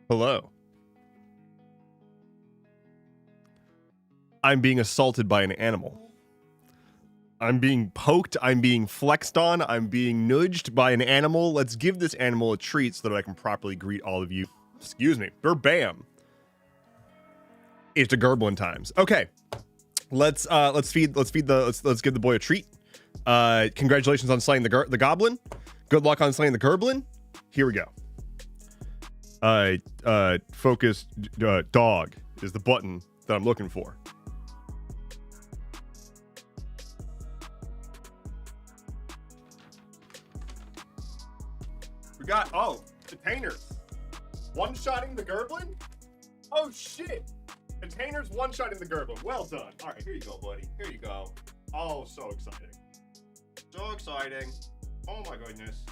Hello. I'm being assaulted by an animal. I'm being poked, I'm being flexed on, I'm being nudged by an animal. Let's give this animal a treat so that I can properly greet all of you. Excuse me. Bam. It's the Gerblin times. Okay. Let's give the boy a treat. Congratulations on slaying the goblin. Good luck on slaying the Gerblin. Here we go. Focus dog is the button that I'm looking for. We got, containers. One-shotting the Gerblin? Oh, shit. Containers one-shotting the Gerblin. Well done. All right, here you go, buddy. Here you go. Oh, so exciting. So exciting. Oh, my goodness.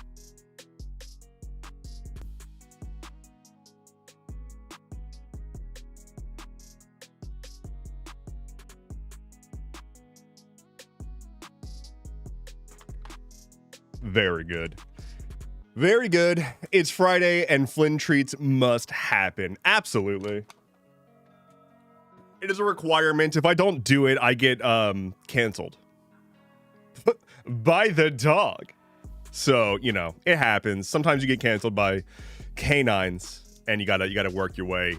Very good. Very good. It's Friday and Flynn treats must happen. Absolutely. It is a requirement. If I don't do it, I get canceled by the dog. So, you know, it happens. Sometimes you get canceled by canines and you gotta work your way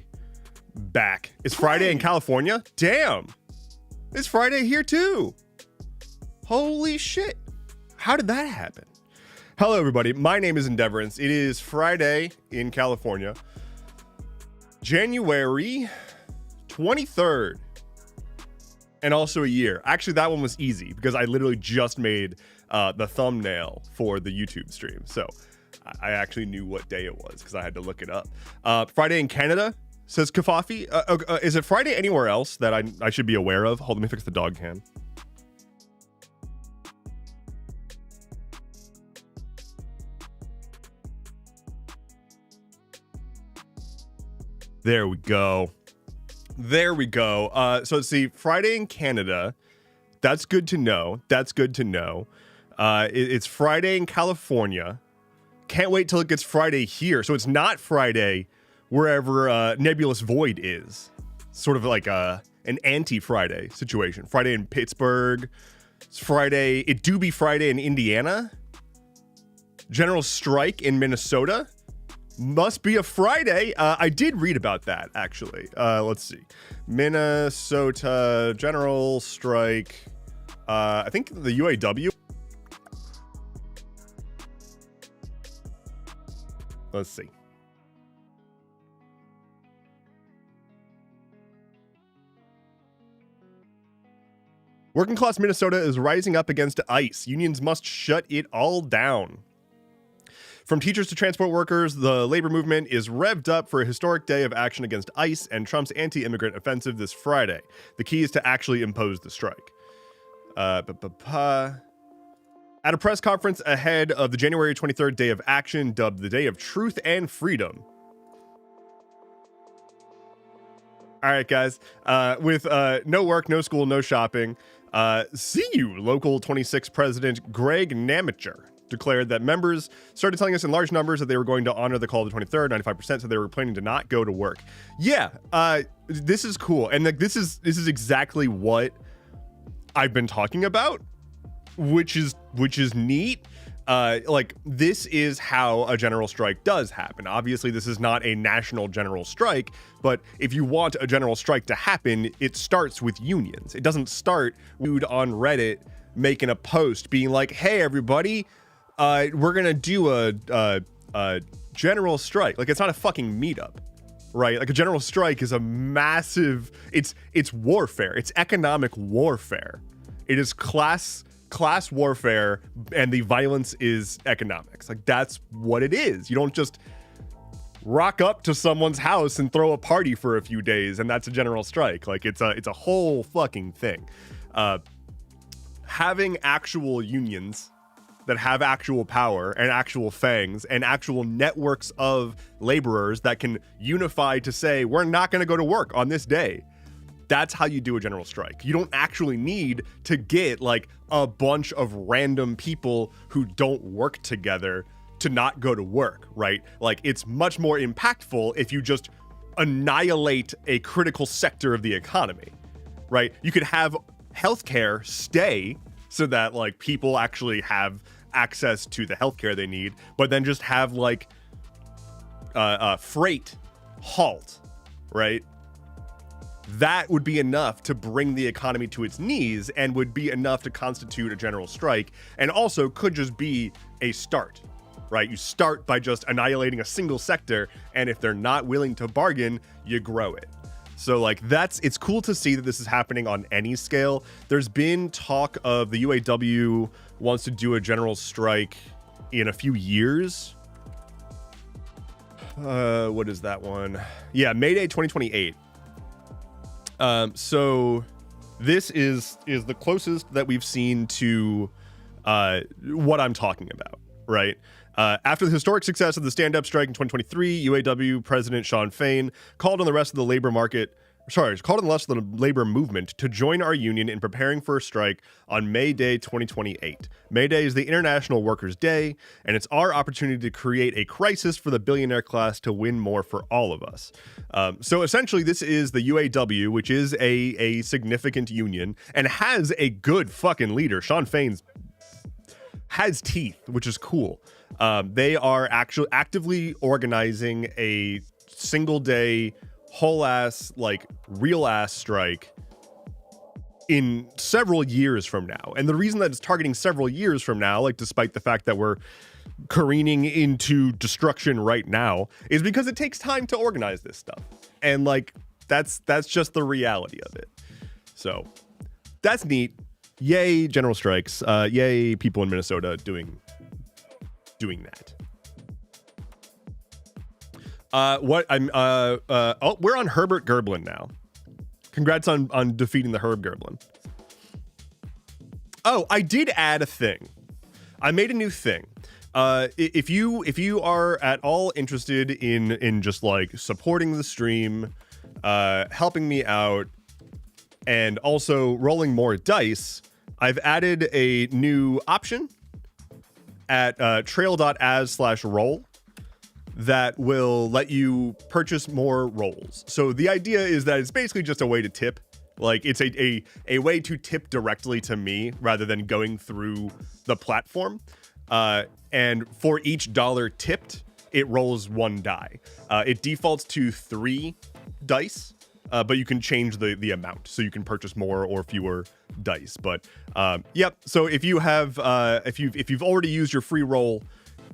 back. It's Friday in California? Damn. It's Friday here too. Holy shit. How did that happen? Hello, everybody. My name is Endeavorance. It is Friday in California, January 23rd, and also a year. Actually, that one was easy because I literally just made the thumbnail for the YouTube stream. So I actually knew what day it was because I had to look it up. Friday in Canada, says Kafafi. Is it Friday anywhere else that I should be aware of? Hold on, let me fix the dog cam. There we go. There we go. So let's see. Friday in Canada. That's good to know. That's good to know. It's Friday in California. Can't wait till it gets Friday here. So it's not Friday wherever Nebulous Void is. Sort of like an anti-Friday situation. Friday in Pittsburgh. It's Friday. It do be Friday in Indiana. General strike in Minnesota. Must be a Friday. I did read about that, actually. Let's see. Minnesota general strike. I think the UAW. Let's see. Working class Minnesota is rising up against ICE. Unions must shut it all down. From teachers to transport workers, the labor movement is revved up for a historic day of action against ICE and Trump's anti-immigrant offensive this Friday. The key is to actually impose the strike. At a press conference ahead of the January 23rd Day of Action, dubbed the Day of Truth and Freedom. All right, guys. With no work, no school, no shopping, see you, Local 26 President Greg Namacher declared that members started telling us in large numbers that they were going to honor the call of the 23rd. 95% said they were planning to not go to work. Yeah, this is cool, and like this is exactly what I've been talking about, which is neat. Like this is how a general strike does happen. Obviously, this is not a national general strike, but if you want a general strike to happen, it starts with unions. It doesn't start with on Reddit making a post being like, "Hey, everybody. We're gonna do a general strike." Like, it's not a fucking meetup, right? Like, a general strike is a massive. It's warfare. It's economic warfare. It is class warfare, and the violence is economics. Like, that's what it is. You don't just rock up to someone's house and throw a party for a few days, and that's a general strike. Like, it's a whole fucking thing. Having actual unions that have actual power and actual fangs and actual networks of laborers that can unify to say, we're not going to go to work on this day. That's how you do a general strike. You don't actually need to get like a bunch of random people who don't work together to not go to work, right? Like, it's much more impactful if you just annihilate a critical sector of the economy, right? You could have healthcare stay so that like people actually have access to the healthcare they need, but then just have like freight halt, right? That would be enough to bring the economy to its knees and would be enough to constitute a general strike, and also could just be a start, right? You start by just annihilating a single sector, and if they're not willing to bargain, you grow it. So like it's cool to see that this is happening on any scale. There's been talk of the UAW wants to do a general strike in a few years. What is that one? Yeah, May Day 2028. So this is the closest that we've seen to what I'm talking about, right? After the historic success of the stand-up strike in 2023, UAW President Shawn Fain called on the rest of the labor movement to join our union in preparing for a strike on May Day 2028. May Day is the International Workers' Day, and it's our opportunity to create a crisis for the billionaire class to win more for all of us. So essentially, this is the UAW, which is a significant union and has a good fucking leader. Shawn Fain has teeth, which is cool. They are actually actively organizing a single day, whole ass, like real ass strike in several years from now. And the reason that it's targeting several years from now, like despite the fact that we're careening into destruction right now, is because it takes time to organize this stuff. And like that's just the reality of it. So that's neat. Yay, general strikes. Yay, people in Minnesota doing that. We're on Herbert Gerblin now. Congrats on defeating the Herb Gerblin. Oh, I did add a thing. I made a new thing. If you are at all interested in just like supporting the stream, helping me out, and also rolling more dice, I've added a new option at trail.as/roll that will let you purchase more rolls. So the idea is that it's basically just a way to tip. Like it's a way to tip directly to me rather than going through the platform. And for each dollar tipped, it rolls one die. It defaults to 3 dice, but you can change the amount, so you can purchase more or fewer dice. But yep. So if you have if you've already used your free roll,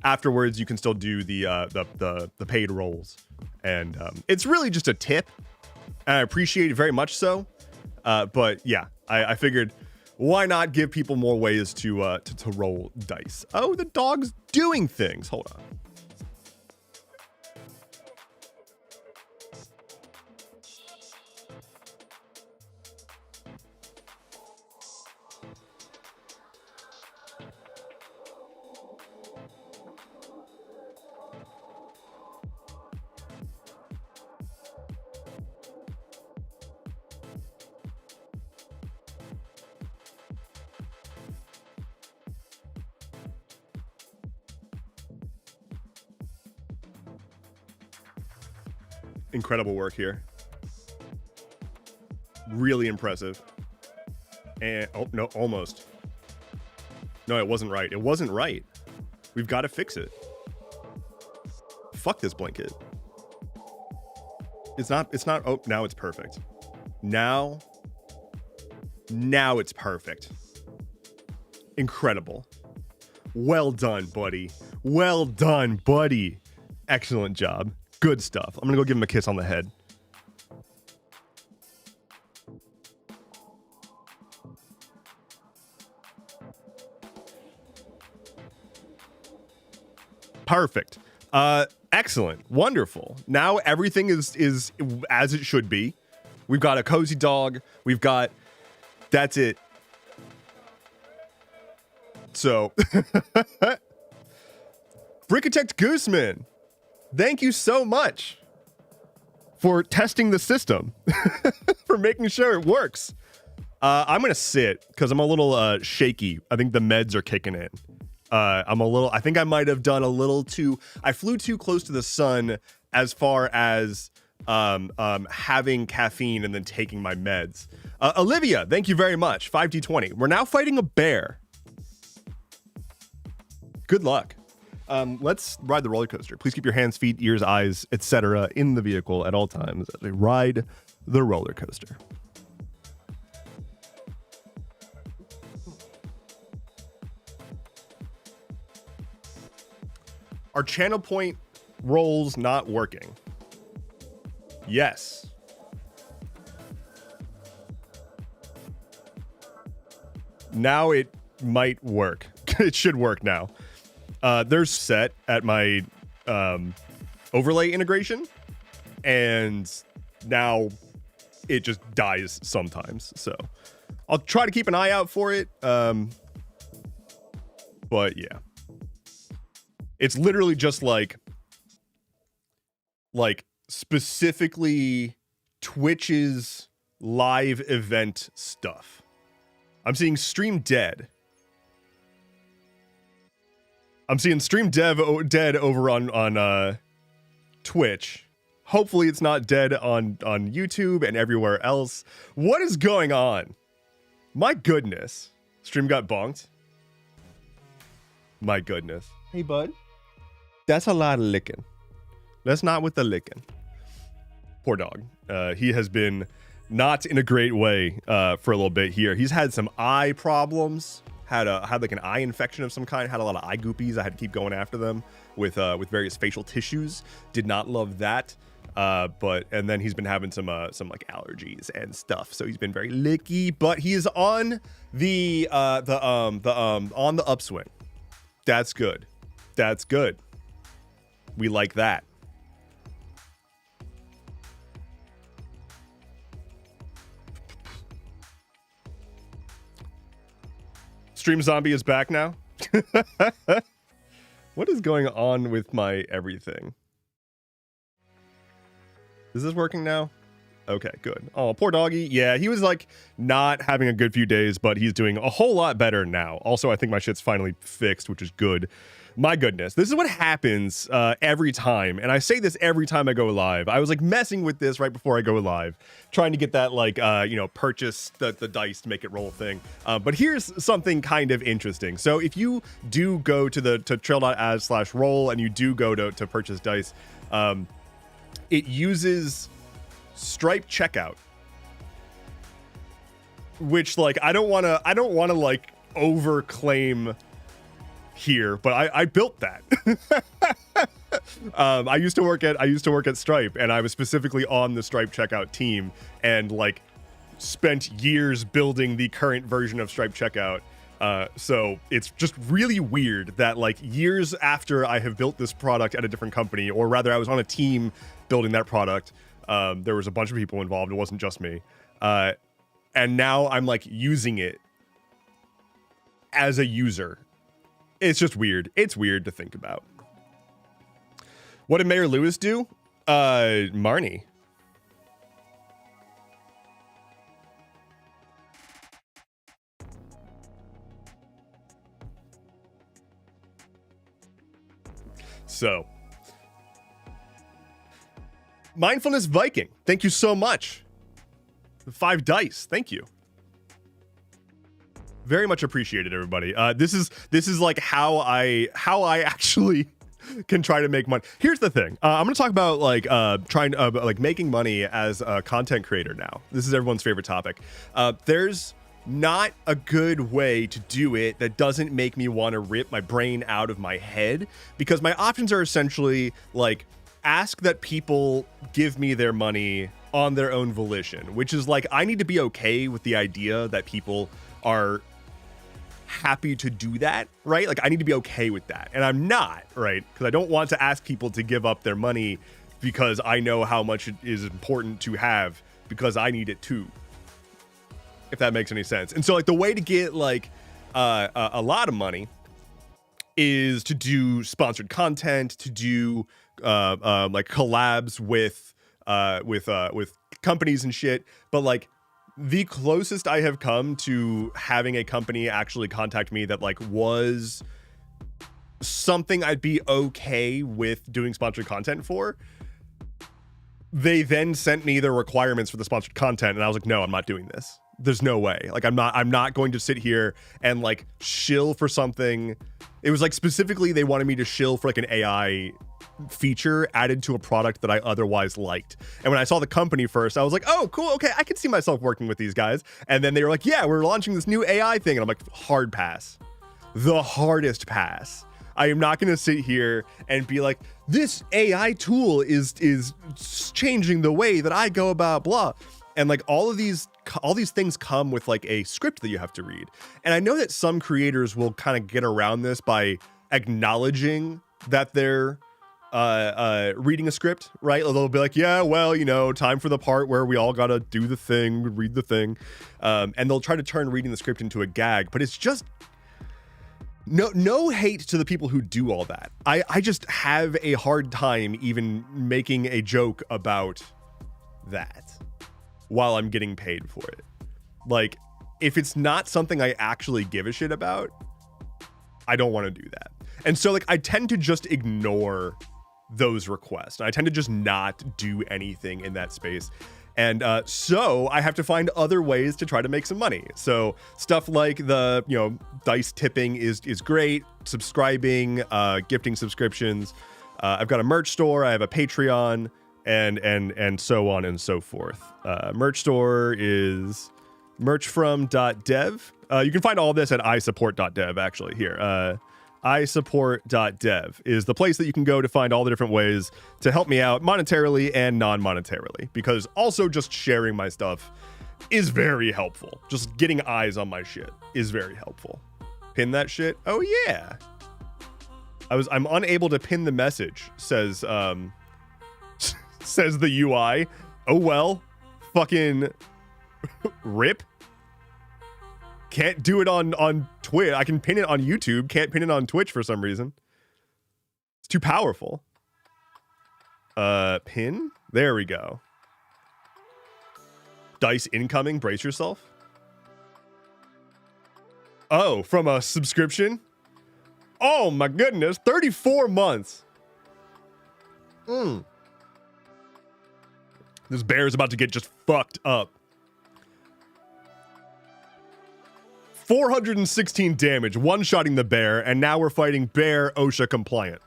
afterwards you can still do the paid rolls, and it's really just a tip, and I appreciate it very much so. But yeah, I figured, why not give people more ways to roll dice? Oh, the dog's doing things. Hold on. Incredible work here. Really impressive. And oh no, almost. No, it wasn't right. It wasn't right. We've got to fix it. Fuck this blanket. It's not. Oh, now it's perfect. Now it's perfect. Incredible. Well done, buddy. Well done, buddy. Excellent job. Good stuff. I'm gonna go give him a kiss on the head. Perfect. Excellent. Wonderful. Now everything is as it should be. We've got a cozy dog. We've got... That's it. So... Brickitect Gooseman, thank you so much for testing the system, for making sure it works. I'm going to sit because I'm a little shaky. I think the meds are kicking in. I think I might have done a little too, I flew too close to the sun as far as having caffeine and then taking my meds. Olivia, thank you very much. 5D20. We're now fighting a bear. Good luck. Let's ride the roller coaster. Please keep your hands, feet, ears, eyes, etc. in the vehicle at all times as we ride the roller coaster. Are channel point rolls not working? Yes. Now it might work. It should work now. There's set at my overlay integration, and now it just dies sometimes. So I'll try to keep an eye out for it. But yeah, it's literally just like specifically Twitch's live event stuff. I'm seeing stream dead. I'm seeing stream dead over on Twitch. Hopefully it's not dead on YouTube and everywhere else. What is going on? My goodness. Stream got bonked. My goodness. Hey, bud. That's a lot of licking. That's not with the licking. Poor dog. He has been not in a great way for a little bit here. He's had some eye problems. Had like an eye infection of some kind. Had a lot of eye goopies. I had to keep going after them with various facial tissues. Did not love that. And then he's been having some like allergies and stuff. So he's been very licky. But he is on the on the upswing. That's good. That's good. We like that. Stream Zombie is back now. What is going on with my everything? Is this working now? Okay, good. Oh, poor doggy. Yeah, he was like not having a good few days, but he's doing a whole lot better now. Also, I think my shit's finally fixed, which is good. My goodness, this is what happens every time. And I say this every time I go live. I was like messing with this right before I go live, trying to get that like, purchase the dice to make it roll thing. But here's something kind of interesting. So if you do go to trail.as/roll and you do go to purchase dice, it uses Stripe checkout, which like, I don't want to like overclaim here, but I built that. I used to work at Stripe, and I was specifically on the Stripe checkout team, and like spent years building the current version of Stripe checkout. So it's just really weird that like years after I have built this product at a different company, or rather I was on a team building that product. There was a bunch of people involved. It wasn't just me. And now I'm like using it as a user. It's just weird. It's weird to think about. What did Mayor Lewis do? Marnie. So, Mindfulness Viking, thank you so much. 5 dice, thank you. Very much appreciated, everybody. This is like how I actually can try to make money. Here's the thing. I'm going to talk about like like making money as a content creator now. This is everyone's favorite topic. There's not a good way to do it that doesn't make me want to rip my brain out of my head, because my options are essentially like ask that people give me their money on their own volition, which is like I need to be okay with the idea that people are happy to do that, right? Like I need to be okay with that, and I'm not, right? Because I don't want to ask people to give up their money because I know how much it is important to have, because I need it too, if that makes any sense. And so like the way to get like a lot of money is to do sponsored content, to do like collabs with companies and shit. But like the closest I have come to having a company actually contact me that like was something I'd be okay with doing sponsored content for. They then sent me the requirements for the sponsored content, and I was like, no, I'm not doing this. There's no way. Like, I'm not going to sit here and like shill for something. It was like specifically they wanted me to shill for like an AI feature added to a product that I otherwise liked. And when I saw the company first, I was like, oh, cool. Okay, I could see myself working with these guys. And then they were like, yeah, we're launching this new AI thing. And I'm like, hard pass. The hardest pass. I am not going to sit here and be like, this AI tool is changing the way that I go about blah. And like all these things come with like a script that you have to read. And I know that some creators will kind of get around this by acknowledging that they're reading a script, right? They'll be like, yeah, well, you know, time for the part where we all got to do the thing, read the thing. And they'll try to turn reading the script into a gag, but it's just no hate to the people who do all that. I just have a hard time even making a joke about that while I'm getting paid for it. Like, if it's not something I actually give a shit about, I don't want to do that. And so like I tend to just ignore those requests. I tend to just not do anything in that space. And so I have to find other ways to try to make some money. So stuff like the, you know, dice tipping is great. Subscribing, gifting subscriptions. I've got a merch store. I have a Patreon, and so on and so forth. Merch store is merchfrom.dev. You can find all of this at isupport.dev actually here. isupport.dev is the place that you can go to find all the different ways to help me out monetarily and non-monetarily, because also just sharing my stuff is very helpful. Just getting eyes on my shit is very helpful. Pin that shit. Oh yeah. I'm unable to pin the message, says says the UI. Oh well. Fucking rip. Can't do it on Twitch. I can pin it on YouTube. Can't pin it on Twitch for some reason. It's too powerful. Pin? There we go. Dice incoming. Brace yourself. Oh, from a subscription? Oh my goodness. 34 months. This bear is about to get just fucked up. 416 damage, one-shotting the bear, and now we're fighting bear OSHA compliant.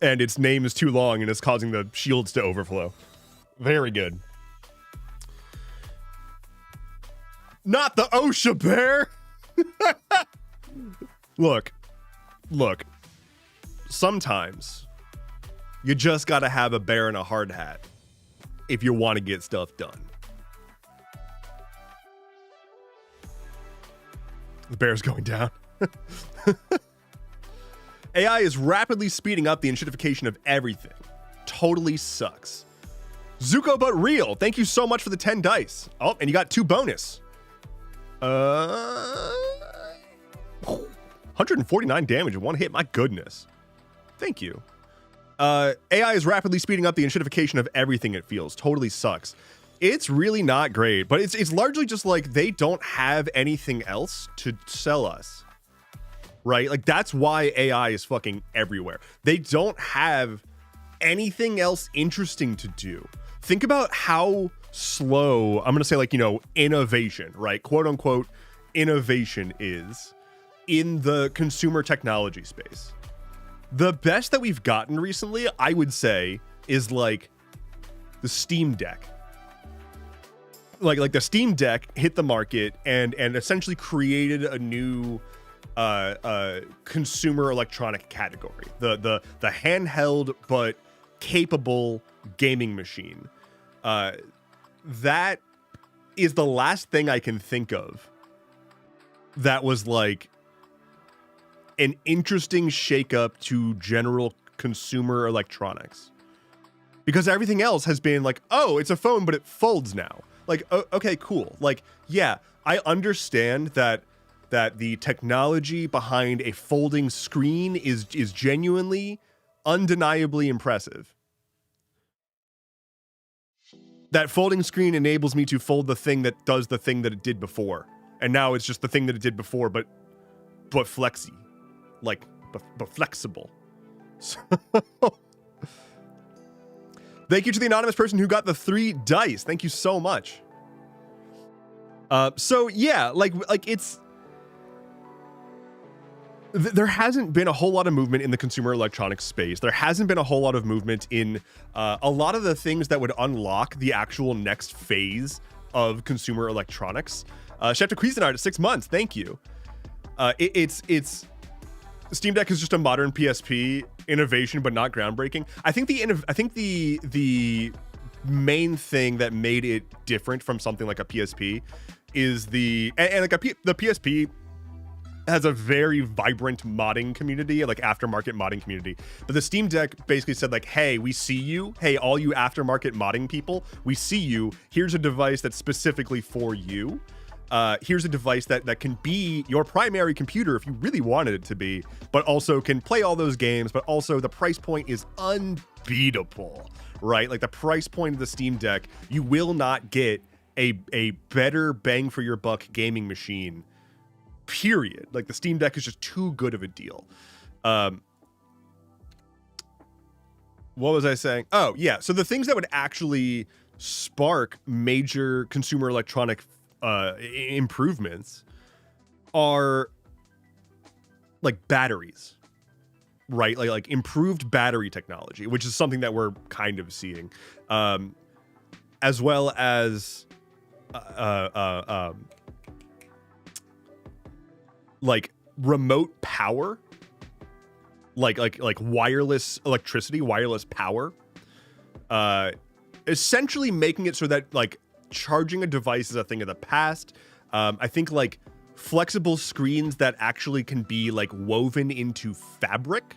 And its name is too long and it's causing the shields to overflow. Very good. Not the OSHA bear! Look. Sometimes you just gotta have a bear and a hard hat if you want to get stuff done. The bear's going down. AI is rapidly speeding up the enshittification of everything. Totally sucks. Zuko but real. Thank you so much for the 10 dice. Oh, and you got 2 bonus. 149 damage in one hit. My goodness. Thank you. AI is rapidly speeding up the enshittification of everything, it feels. Totally sucks. It's really not great, but it's largely just like they don't have anything else to sell us, right? Like that's why AI is fucking everywhere. They don't have anything else interesting to do. Think about how slow, I'm going to say like, you know, innovation, right? Quote unquote, innovation is in the consumer technology space. The best that we've gotten recently, I would say, is like the Steam Deck. Like the Steam Deck hit the market and essentially created a new consumer electronic category. The handheld but capable gaming machine. That is the last thing I can think of that was like an interesting shakeup to general consumer electronics. Because everything else has been like, oh, it's a phone, but it folds now. Like, okay, cool. Like, yeah, I understand that the technology behind a folding screen is genuinely, undeniably impressive. That folding screen enables me to fold the thing that does the thing that it did before. And now it's just the thing that it did before, but flexy. Like, but flexible. So thank you to the anonymous person who got the 3 dice. Thank you so much. So yeah, like it's there hasn't been a whole lot of movement in the consumer electronics space. There hasn't been a whole lot of movement in a lot of the things that would unlock the actual next phase of consumer electronics. Chef to Cuisinart at 6 months. Thank you. It's Steam Deck is just a modern PSP innovation, but not groundbreaking. I think the main thing that made it different from something like a PSP is the PSP has a very vibrant modding community, like aftermarket modding community. But the Steam Deck basically said like, hey, we see you. Hey, all you aftermarket modding people, we see you. Here's a device that's specifically for you. Here's a device that can be your primary computer if you really wanted it to be, but also can play all those games, but also the price point is unbeatable, right? Like the price point of the Steam Deck, you will not get a better bang for your buck gaming machine, period. Like the Steam Deck is just too good of a deal. What was I saying? Oh yeah, so the things that would actually spark major consumer electronic improvements are like batteries, right? Like improved battery technology, which is something that we're kind of seeing, as well as like remote power, like wireless electricity, wireless power, essentially making it so that like charging a device is a thing of the past. I think like flexible screens that actually can be like woven into fabric,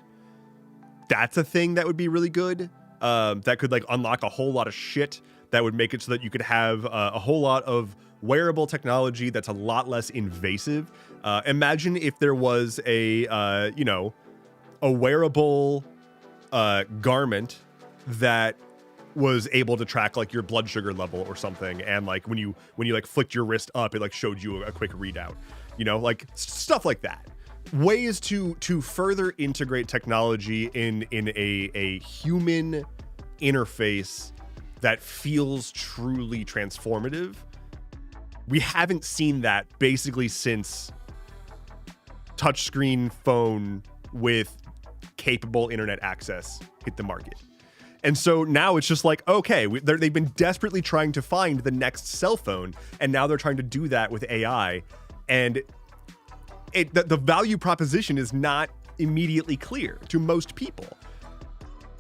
that's a thing that would be really good. That could like unlock a whole lot of shit that would make it so that you could have a whole lot of wearable technology that's a lot less invasive. Imagine if there was a wearable garment that was able to track like your blood sugar level or something, and like when you like flicked your wrist up, it like showed you a quick readout, like stuff like that. Ways to further integrate technology in a human interface that feels truly transformative. We haven't seen that basically since touchscreen phone with capable internet access hit the market. And so now it's just like, okay, they've been desperately trying to find the next cell phone, and now they're trying to do that with AI. And the value proposition is not immediately clear to most people.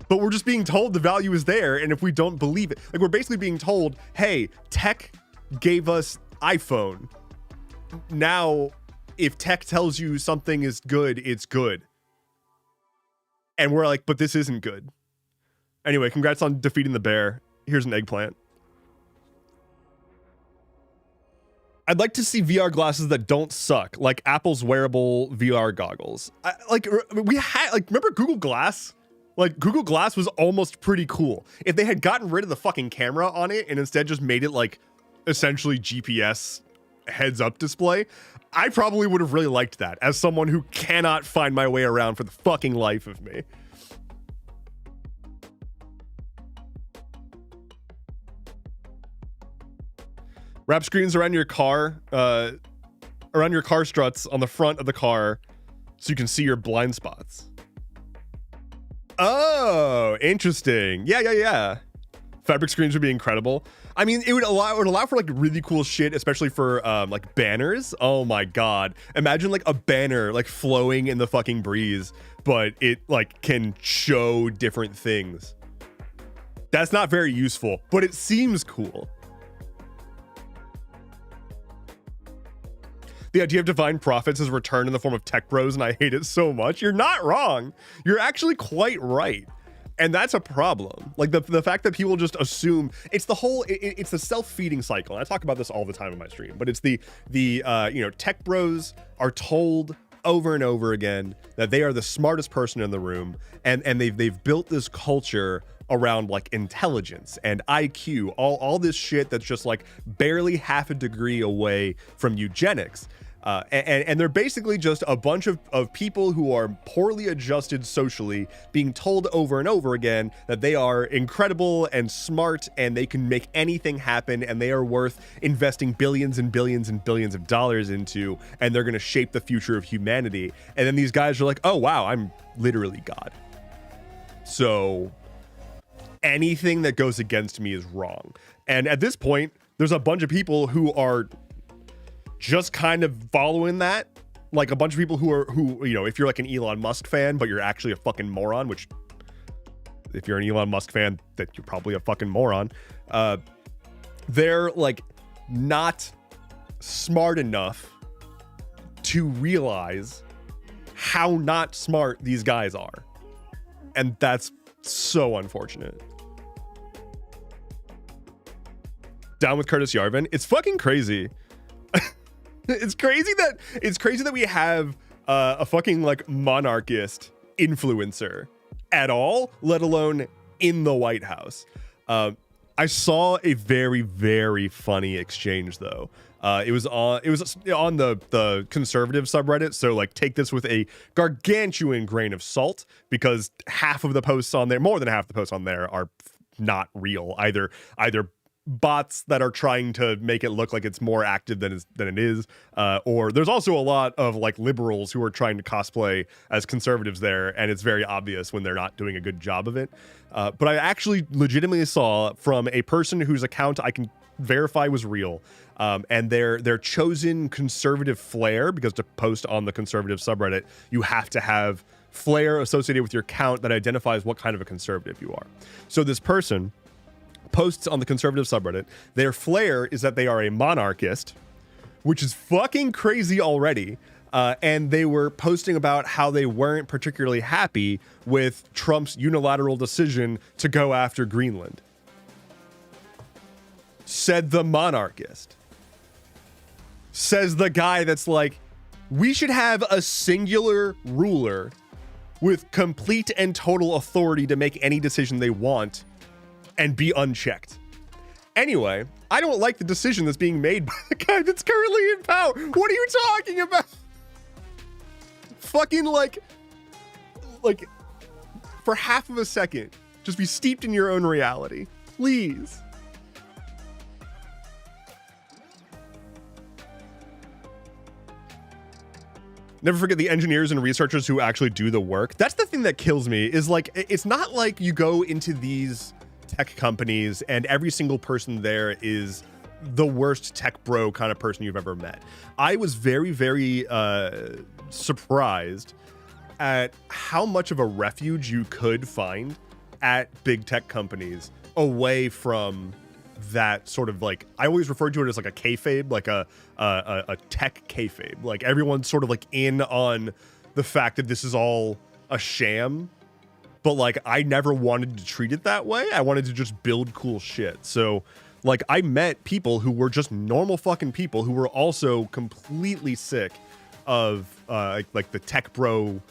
But we're just being told the value is there, and if we don't believe it, like we're basically being told, hey, tech gave us iPhone. Now, if tech tells you something is good, it's good. And we're like, but this isn't good. Anyway, congrats on defeating the bear. Here's an eggplant. I'd like to see VR glasses that don't suck, like Apple's wearable VR goggles. Remember Google Glass? Like, Google Glass was almost pretty cool. If they had gotten rid of the fucking camera on it and instead just made it, like, essentially GPS heads-up display, I probably would have really liked that as someone who cannot find my way around for the fucking life of me. Wrap screens around your car struts on the front of the car so you can see your blind spots. Oh, interesting. Yeah. Fabric screens would be incredible. I mean, it would allow for like really cool shit, especially for like banners. Oh my god. Imagine like a banner like flowing in the fucking breeze, but it like can show different things. That's not very useful, but it seems cool. The idea of divine profits is returned in the form of tech bros, and I hate it so much. You're not wrong. You're actually quite right. And that's a problem. Like the fact that people just assume it's the whole, it's the self-feeding cycle. And I talk about this all the time in my stream, but it's the tech bros are told over and over again that they are the smartest person in the room. And they've built this culture around like intelligence and IQ, all this shit that's just like barely half a degree away from eugenics. And they're basically just a bunch of people who are poorly adjusted socially being told over and over again that they are incredible and smart and they can make anything happen and they are worth investing billions and billions and billions of dollars into, and they're going to shape the future of humanity. And then these guys are like, oh wow, I'm literally God, so anything that goes against me is wrong. And at this point, there's a bunch of people who are just kind of following that. Like a bunch of people who, you know, if you're like an Elon Musk fan, but you're actually a fucking moron, which if you're an Elon Musk fan, that you're probably a fucking moron. They're like not smart enough to realize how not smart these guys are. And that's so unfortunate. Down with Curtis Yarvin. It's fucking crazy. It's crazy that we have a fucking like monarchist influencer at all, let alone in the White House. I saw a very, very funny exchange though. It was on the conservative subreddit, so like take this with a gargantuan grain of salt, because half of the posts on there, more than half the posts on there, are not real. Either bots that are trying to make it look like it's more active than it is, or there's also a lot of like liberals who are trying to cosplay as conservatives there, and it's very obvious when they're not doing a good job of it. But I actually legitimately saw from a person whose account I can verify was real, and their chosen conservative flair, because to post on the conservative subreddit you have to have flair associated with your account that identifies what kind of a conservative you are. So this person posts on the conservative subreddit, their flair is that they are a monarchist, which is fucking crazy already. And they were posting about how they weren't particularly happy with Trump's unilateral decision to go after Greenland. Said the monarchist. Says the guy that's like, we should have a singular ruler with complete and total authority to make any decision they want and be unchecked. Anyway, I don't like the decision that's being made by the guy that's currently in power. What are you talking about? Fucking like for half of a second, just be steeped in your own reality, please. Never forget the engineers and researchers who actually do the work. That's the thing that kills me, is like, it's not like you go into these tech companies and every single person there is the worst tech bro kind of person you've ever met. I was very, very surprised at how much of a refuge you could find at big tech companies away from that sort of, like, I always referred to it as like a kayfabe, like a tech kayfabe. Like everyone's sort of like in on the fact that this is all a sham. But like, I never wanted to treat it that way. I wanted to just build cool shit. So like, I met people who were just normal fucking people who were also completely sick of like the tech bro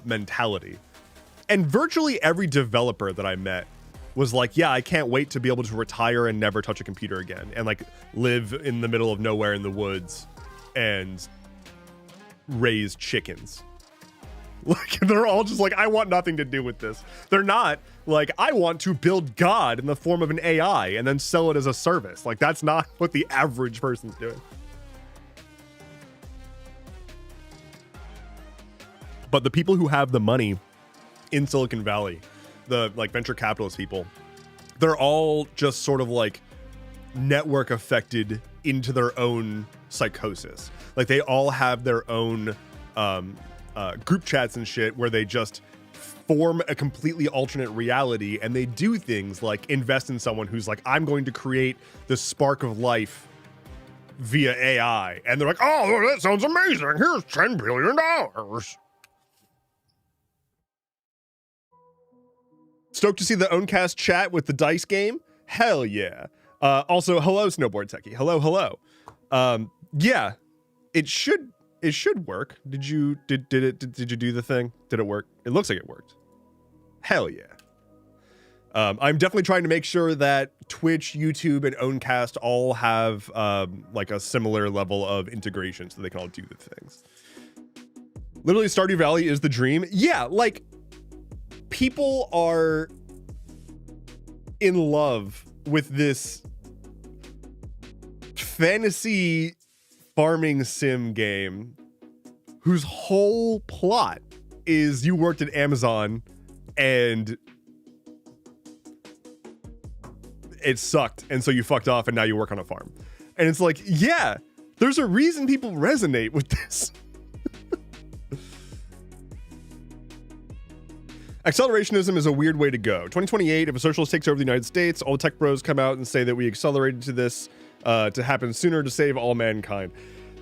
mentality. And virtually every developer that I met was like, yeah, I can't wait to be able to retire and never touch a computer again and like live in the middle of nowhere in the woods and raise chickens. Like, they're all just like, I want nothing to do with this. They're not like, I want to build God in the form of an AI and then sell it as a service. Like, that's not what the average person's doing. But the people who have the money in Silicon Valley, the like venture capitalist people, they're all just sort of like network affected into their own psychosis. Like, they all have their own group chats and shit where they just form a completely alternate reality, and they do things like invest in someone who's like, I'm going to create the spark of life via AI, and they're like, oh, that sounds amazing, here's $10 billion. Stoked to see the Owncast chat with the dice game. Hell yeah. Also, hello Snowboard Techie. Hello. Yeah, it should work. Did you do the thing? Did it work? It looks like it worked. Hell yeah. I'm definitely trying to make sure that Twitch, YouTube, and Owncast all have like a similar level of integration so they can all do the things. Literally, Stardew Valley is the dream. Yeah, like, people are in love with this fantasy farming sim game whose whole plot is you worked at Amazon and it sucked, and so you fucked off and now you work on a farm. And it's like, yeah, there's a reason people resonate with this. Accelerationism is a weird way to go. 2028, if a socialist takes over the United States, all the tech bros come out and say that we accelerated to this to happen sooner to save all mankind.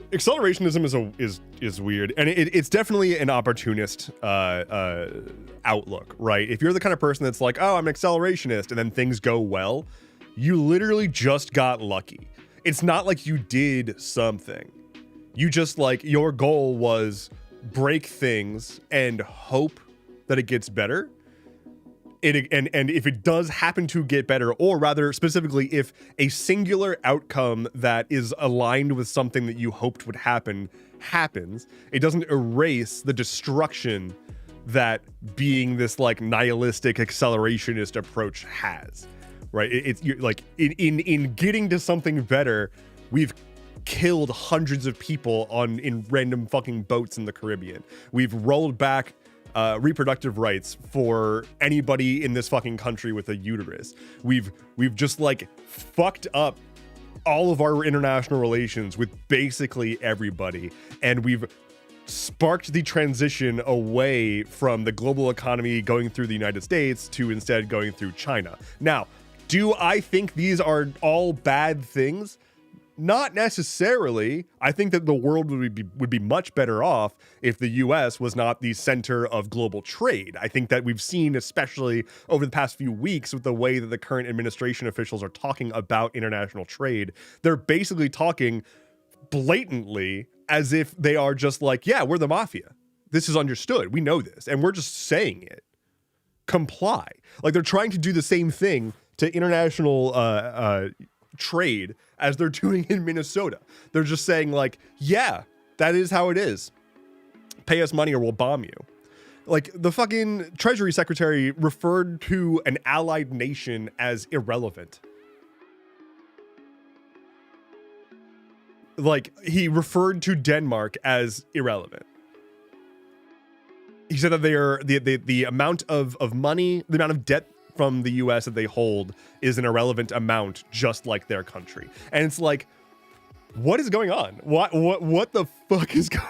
Accelerationism is weird, and it's definitely an opportunist outlook, right? If you're the kind of person that's like, oh, I'm an accelerationist, and then things go well, you literally just got lucky. It's not like you did something. You just, like, your goal was break things and hope that it gets better. And if it does happen to get better, or rather specifically, if a singular outcome that is aligned with something that you hoped would happen happens, it doesn't erase the destruction that being this like nihilistic accelerationist approach has, right? It's like in getting to something better, we've killed hundreds of people in random fucking boats in the Caribbean. We've rolled back reproductive rights for anybody in this fucking country with a uterus. We've just like fucked up all of our international relations with basically everybody, and we've sparked the transition away from the global economy going through the United States to instead going through China. Now, do I think these are all bad things? Not necessarily. I think that the world would be much better off if the US was not the center of global trade. I think that we've seen, especially over the past few weeks, with the way that the current administration officials are talking about international trade, they're basically talking blatantly as if they are just like, yeah, we're the mafia. This is understood. We know this, and we're just saying it. Comply. Like, they're trying to do the same thing to international trade as they're doing in Minnesota. They're just saying like, yeah, that is how it is. Pay us money or we'll bomb you. Like, the fucking Treasury Secretary referred to an allied nation as irrelevant. Like, he referred to Denmark as irrelevant. He said that they are the amount of money, the amount of debt from the US that they hold is an irrelevant amount, just like their country. And it's like, what is going on? What the fuck is going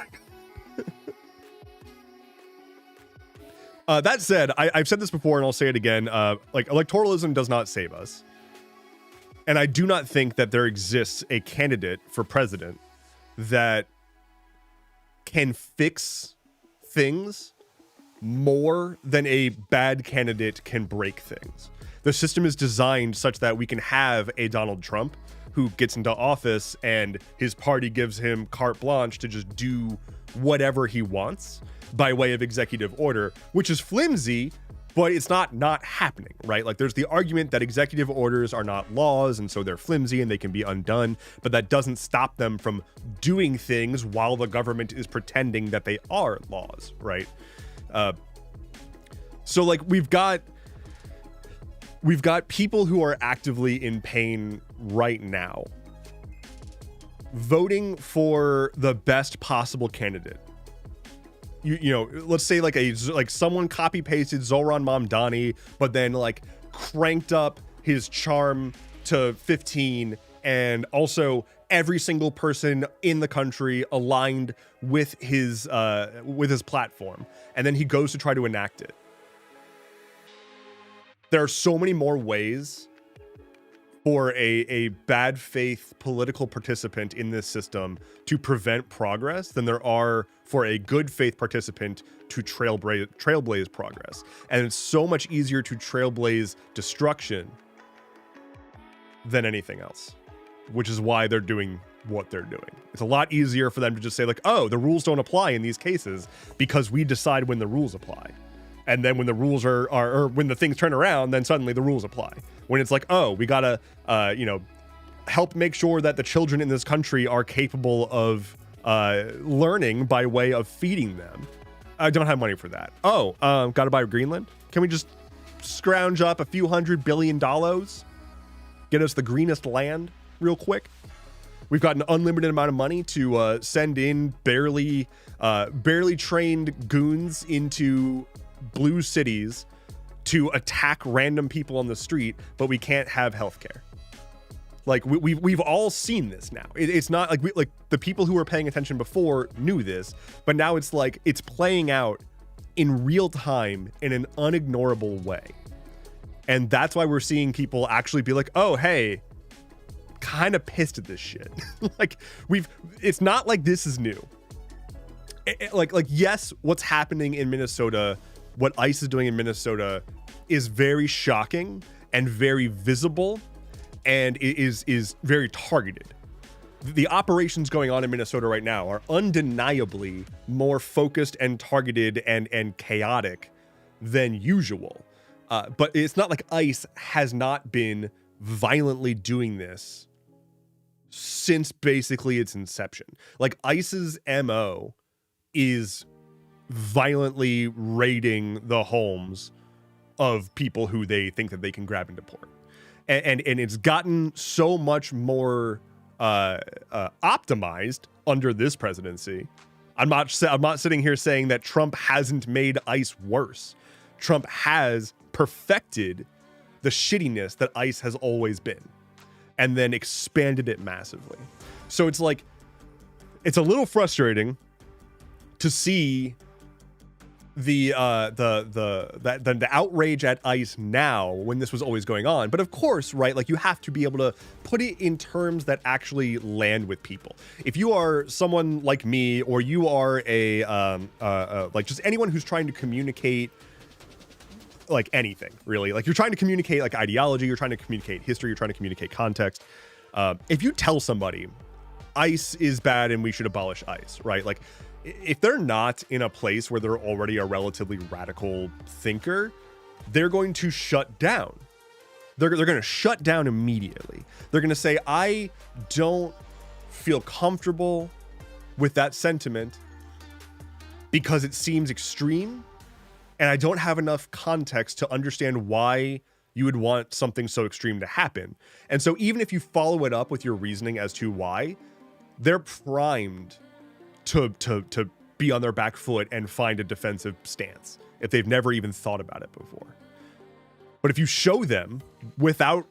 on? That said, I've said this before and I'll say it again. Like, electoralism does not save us. And I do not think that there exists a candidate for president that can fix things more than a bad candidate can break things. The system is designed such that we can have a Donald Trump who gets into office and his party gives him carte blanche to just do whatever he wants by way of executive order, which is flimsy, but it's not happening, right? Like, there's the argument that executive orders are not laws, and so they're flimsy and they can be undone, but that doesn't stop them from doing things while the government is pretending that they are laws, right? So like, we've got people who are actively in pain right now voting for the best possible candidate. You know, let's say like someone copy pasted Zoran Mamdani, but then like cranked up his charm to 15, and also every single person in the country aligned with his platform, and then he goes to try to enact it. There are so many more ways for a bad faith political participant in this system to prevent progress than there are for a good faith participant to trailblaze progress. And it's so much easier to trailblaze destruction than anything else, which is why they're doing what they're doing. It's a lot easier for them to just say like, oh, the rules don't apply in these cases because we decide when the rules apply. And then when the rules are or when the things turn around, then suddenly the rules apply. When it's like, oh, we gotta, help make sure that the children in this country are capable of learning by way of feeding them. I don't have money for that. Oh, gotta buy Greenland? Can we just scrounge up a few $100 billion? Get us the greenest land real quick? We've got an unlimited amount of money to send in barely trained goons into blue cities to attack random people on the street, but we can't have healthcare. Like we've all seen this now. It's not like the people who were paying attention before knew this, but now it's like it's playing out in real time in an unignorable way. And that's why we're seeing people actually be like, oh, hey, kind of pissed at this shit. Like it's not like this is new. Like yes, what's happening in Minnesota, what ICE is doing in Minnesota is very shocking and very visible, and it is very targeted. The operations going on in Minnesota right now are undeniably more focused and targeted and chaotic than usual. But it's not like ICE has not been violently doing this since basically its inception. Like ICE's MO is violently raiding the homes of people who they think that they can grab and deport. And it's gotten so much more optimized under this presidency. I'm not sitting here saying that Trump hasn't made ICE worse. Trump has perfected the shittiness that ICE has always been, and then expanded it massively. So it's like, it's a little frustrating to see the outrage at ICE now when this was always going on. But of course, right, like you have to be able to put it in terms that actually land with people. If you are someone like me, or you are a like just anyone who's trying to communicate like anything, really, like you're trying to communicate like ideology, you're trying to communicate history, you're trying to communicate context. If you tell somebody ICE is bad and we should abolish ICE, right? Like if they're not in a place where they're already a relatively radical thinker, they're going to shut down. They're going to shut down immediately. They're going to say, I don't feel comfortable with that sentiment because it seems extreme, and I don't have enough context to understand why you would want something so extreme to happen. And so even if you follow it up with your reasoning as to why, they're primed to be on their back foot and find a defensive stance if they've never even thought about it before. But if you show them without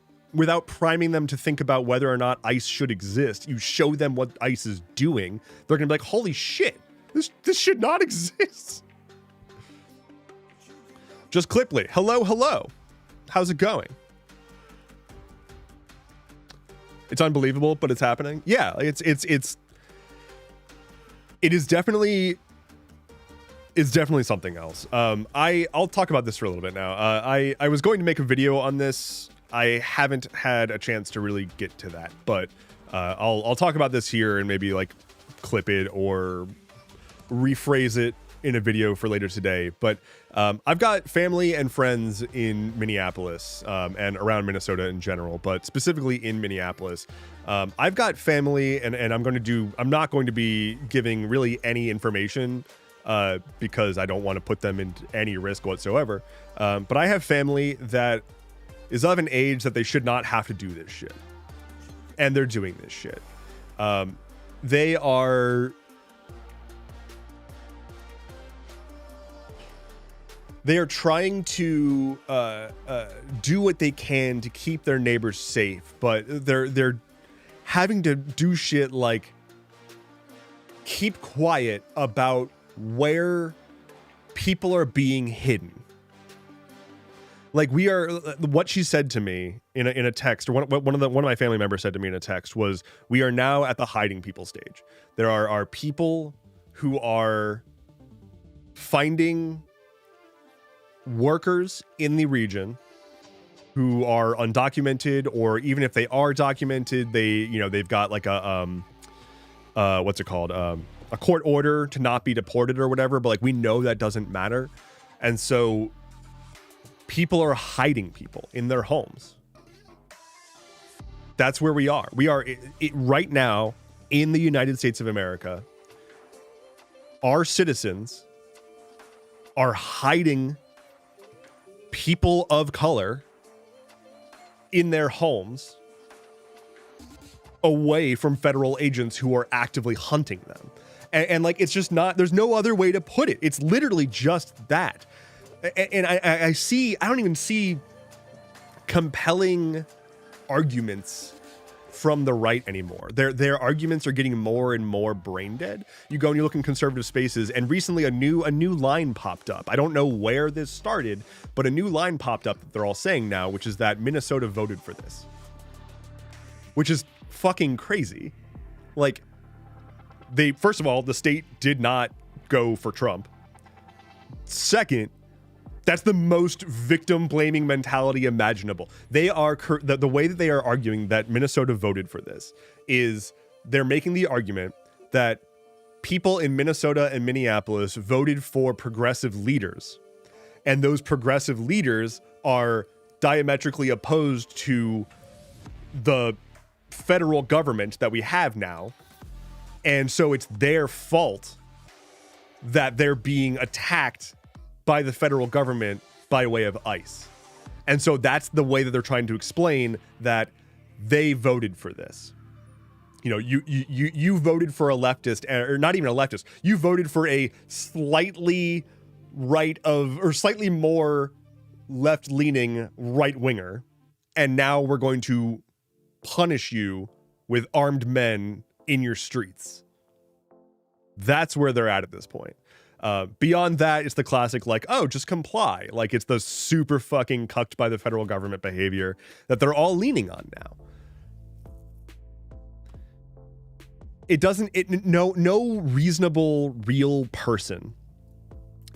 priming them to think about whether or not ICE should exist, you show them what ICE is doing, they're gonna be like, holy shit, this should not exist. Just Clipley, hello. How's it going? It's unbelievable, but it's happening. Yeah, it is definitely something else. I'll talk about this for a little bit now. I was going to make a video on this. I haven't had a chance to really get to that, but I'll talk about this here and maybe like clip it or rephrase it in a video for later today. But I've got family and friends in Minneapolis and around Minnesota in general, but specifically in Minneapolis. I've got family, and I'm not going to be giving really any information because I don't want to put them in any risk whatsoever. But I have family that is of an age that they should not have to do this shit. And they're doing this shit. They are trying to do what they can to keep their neighbors safe, but they're having to do shit like keep quiet about where people are being hidden. Like what she said to me in a text, or one of my family members said to me in a text was, we are now at the hiding people stage. There are people who are finding workers in the region who are undocumented, or even if they are documented, they've got like a what's it called, a court order to not be deported or whatever, but like we know that doesn't matter. And so people are hiding people in their homes. That's where we are. We are right now in the United States of America. Our citizens are hiding people of color in their homes away from federal agents who are actively hunting them. And like, it's just not, there's no other way to put it. It's literally just that. And I don't even see compelling arguments from the right anymore. Their arguments are getting more and more brain dead. You go and you look in conservative spaces, and recently a new line popped up. I don't know where this started, but a new line popped up that they're all saying now, which is that Minnesota voted for this. Which is fucking crazy. Like, first of all, the state did not go for Trump. Second, that's the most victim blaming mentality imaginable. They are the way that they are arguing that Minnesota voted for this is they're making the argument that people in Minnesota and Minneapolis voted for progressive leaders, and those progressive leaders are diametrically opposed to the federal government that we have now. And so it's their fault that they're being attacked by the federal government by way of ICE. And so that's the way that they're trying to explain that they voted for this. You know, you voted for a leftist, or not even a leftist. You voted for a slightly slightly more left-leaning right-winger, and now we're going to punish you with armed men in your streets. That's where they're at this point. Beyond that, it's the classic, like, oh, just comply. Like, it's the super fucking cucked by the federal government behavior that they're all leaning on now. No reasonable, real person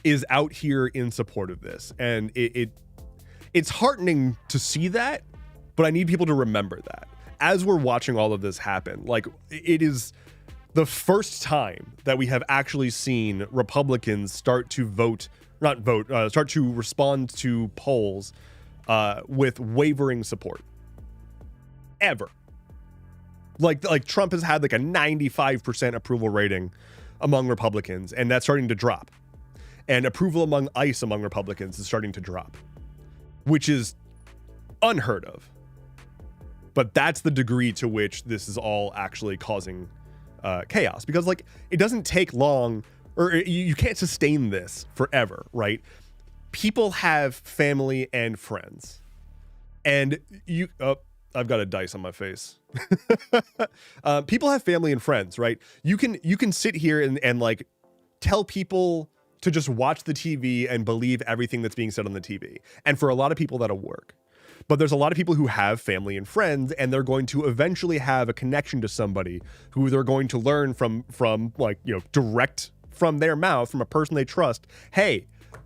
is out here in support of this. And it's heartening to see that, but I need people to remember that. As we're watching all of this happen, like, it is the first time that we have actually seen Republicans start to start to respond to polls with wavering support. Ever. Like Trump has had like a 95% approval rating among Republicans, and that's starting to drop. And approval among ICE among Republicans is starting to drop, which is unheard of. But that's the degree to which this is all actually causing chaos, because like it doesn't take long, or you can't sustain this forever, right? People have family and friends, and I've got a dice on my face. People have family and friends, right? You can sit here and like tell people to just watch the TV and believe everything that's being said on the TV, and for a lot of people that'll work. But there's a lot of people who have family and friends, and they're going to eventually have a connection to somebody who they're going to learn from like, you know, direct from their mouth, from a person they trust. Hey,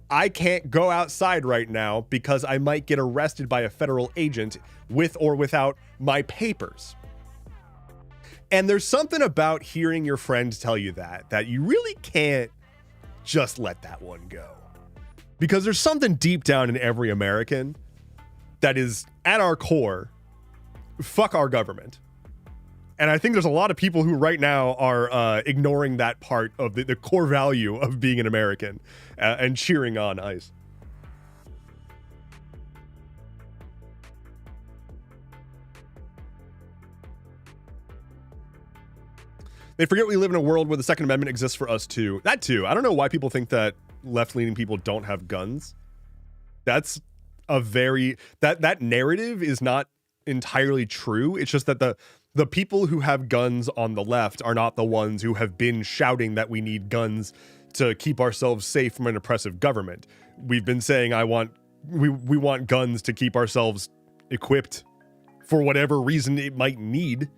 I can't go outside right now because I might get arrested by a federal agent with or without my papers. And there's something about hearing your friend tell you that you really can't just let that one go. Because there's something deep down in every American that is at our core, fuck our government. And I think there's a lot of people who right now are ignoring that part of the core value of being an American and cheering on ICE. They forget we live in a world where the Second Amendment exists for us too. That too. I don't know why people think that left-leaning people don't have guns. That's a very that narrative is not entirely true. It's just that the people who have guns on the left are not the ones who have been shouting that we need guns to keep ourselves safe from an oppressive government. We've been saying we want guns to keep ourselves equipped for whatever reason it might need.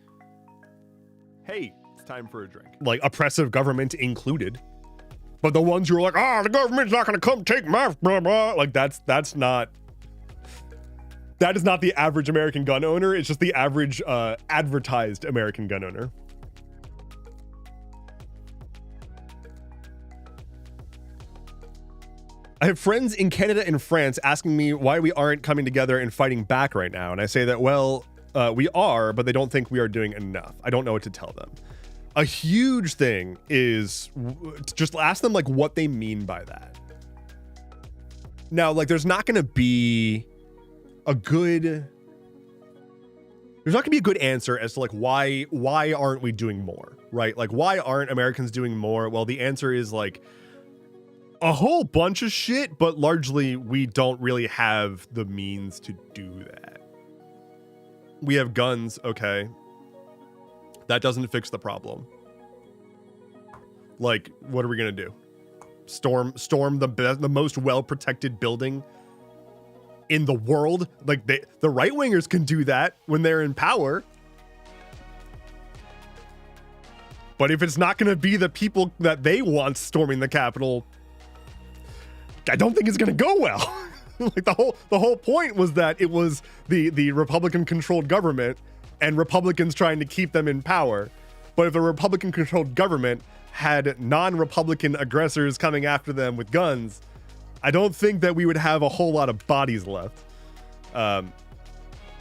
Hey, it's time for a drink. Like, oppressive government included. But the ones who are like, the government's not going to come take my blah, blah. Like, that is not the average American gun owner. It's just the average advertised American gun owner. I have friends in Canada and France asking me why we aren't coming together and fighting back right now. And I say that, well, we are, but they don't think we are doing enough. I don't know what to tell them. A huge thing is just ask them like what they mean by that. Now, like there's not going to be a good answer as to like why aren't we doing more, right? Like why aren't Americans doing more? Well, the answer is like a whole bunch of shit, but largely we don't really have the means to do that. We have guns, okay. That doesn't fix the problem. Like, what are we gonna do? Storm the most well-protected building in the world? Like the right-wingers can do that when they're in power. But if it's not gonna be the people that they want storming the Capitol, I don't think it's gonna go well. Like the whole point was that it was the Republican-controlled government and Republicans trying to keep them in power. But if the Republican-controlled government had non-Republican aggressors coming after them with guns, I don't think that we would have a whole lot of bodies left. But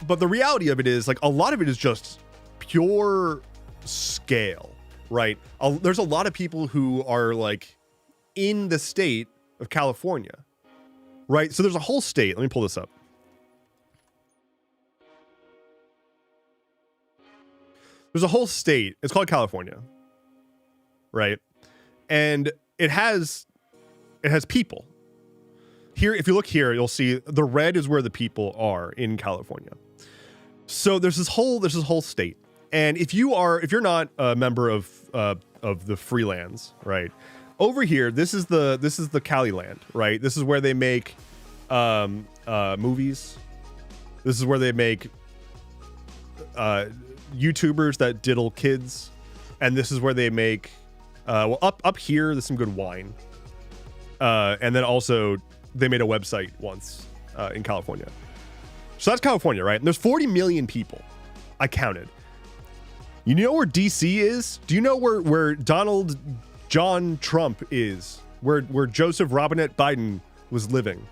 the reality of it is, like, a lot of it is just pure scale, right? There's a lot of people who are, like, in the state of California, right? So there's a whole state. Let me pull this up. There's a whole state. It's called California, right? And it has people. Here, if you look here, you'll see the red is where the people are in California. So there's this whole state. And if you're not a member of the free lands, right? Over here, this is the Cali land, right? This is where they make movies. This is where they make YouTubers that diddle kids, and this is where they make well, up here there's some good wine, and then also they made a website once in California. So that's California, right? And there's 40 million people. I counted. You know where DC is? Do you know where Donald John Trump is? Where Joseph Robinette Biden was living?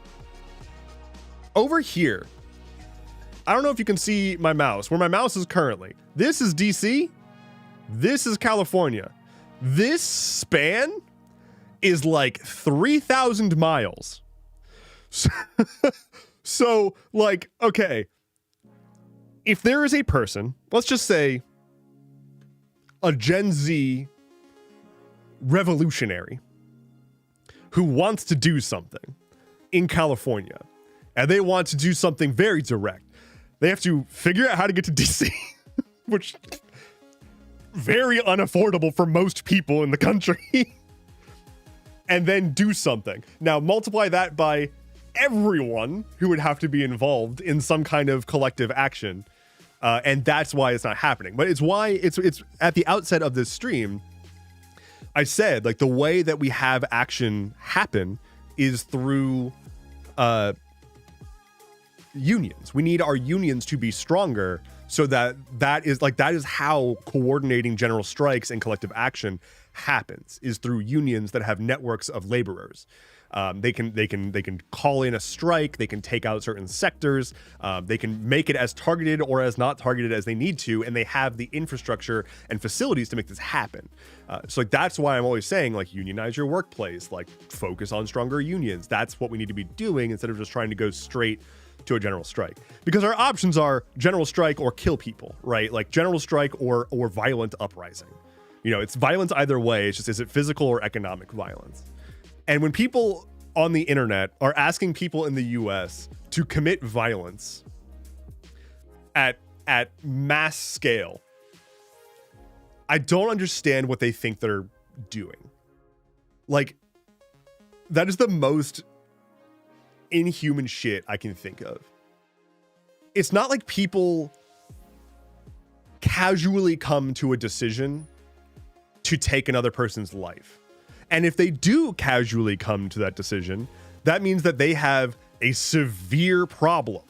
Over here, I don't know if you can see my mouse, where my mouse is currently. This is DC. This is California. This span is like 3,000 miles. So, like, okay, if there is a person, let's just say a Gen Z revolutionary who wants to do something in California, and they want to do something very direct, they have to figure out how to get to DC, which very unaffordable for most people in the country, and then do something. Now multiply that by everyone who would have to be involved in some kind of collective action, and that's why it's not happening. But it's why it's at the outset of this stream, I said, like, the way that we have action happen is through unions. We need our unions to be stronger, so that is how coordinating general strikes and collective action happens, is through unions that have networks of laborers. They can call in a strike. They can take out certain sectors. They can make it as targeted or as not targeted as they need to, and they have the infrastructure and facilities to make this happen. So like, that's why I'm always saying, like, unionize your workplace, like, focus on stronger unions. That's what we need to be doing instead of just trying to go straight to a general strike, because our options are general strike or kill people, right? Like general strike or violent uprising. You know, it's violence either way. It's just, is it physical or economic violence? And when people on the internet are asking people in the US to commit violence at mass scale, I don't understand what they think they're doing. Like, that is the most inhuman shit I can think of. It's not like people casually come to a decision to take another person's life. And if they do casually come to that decision, that means that they have a severe problem.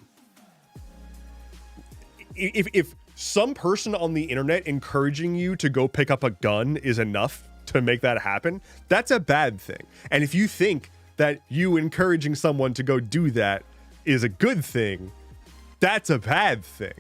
If some person on the internet encouraging you to go pick up a gun is enough to make that happen, that's a bad thing. And if you think that you encouraging someone to go do that is a good thing, that's a bad thing.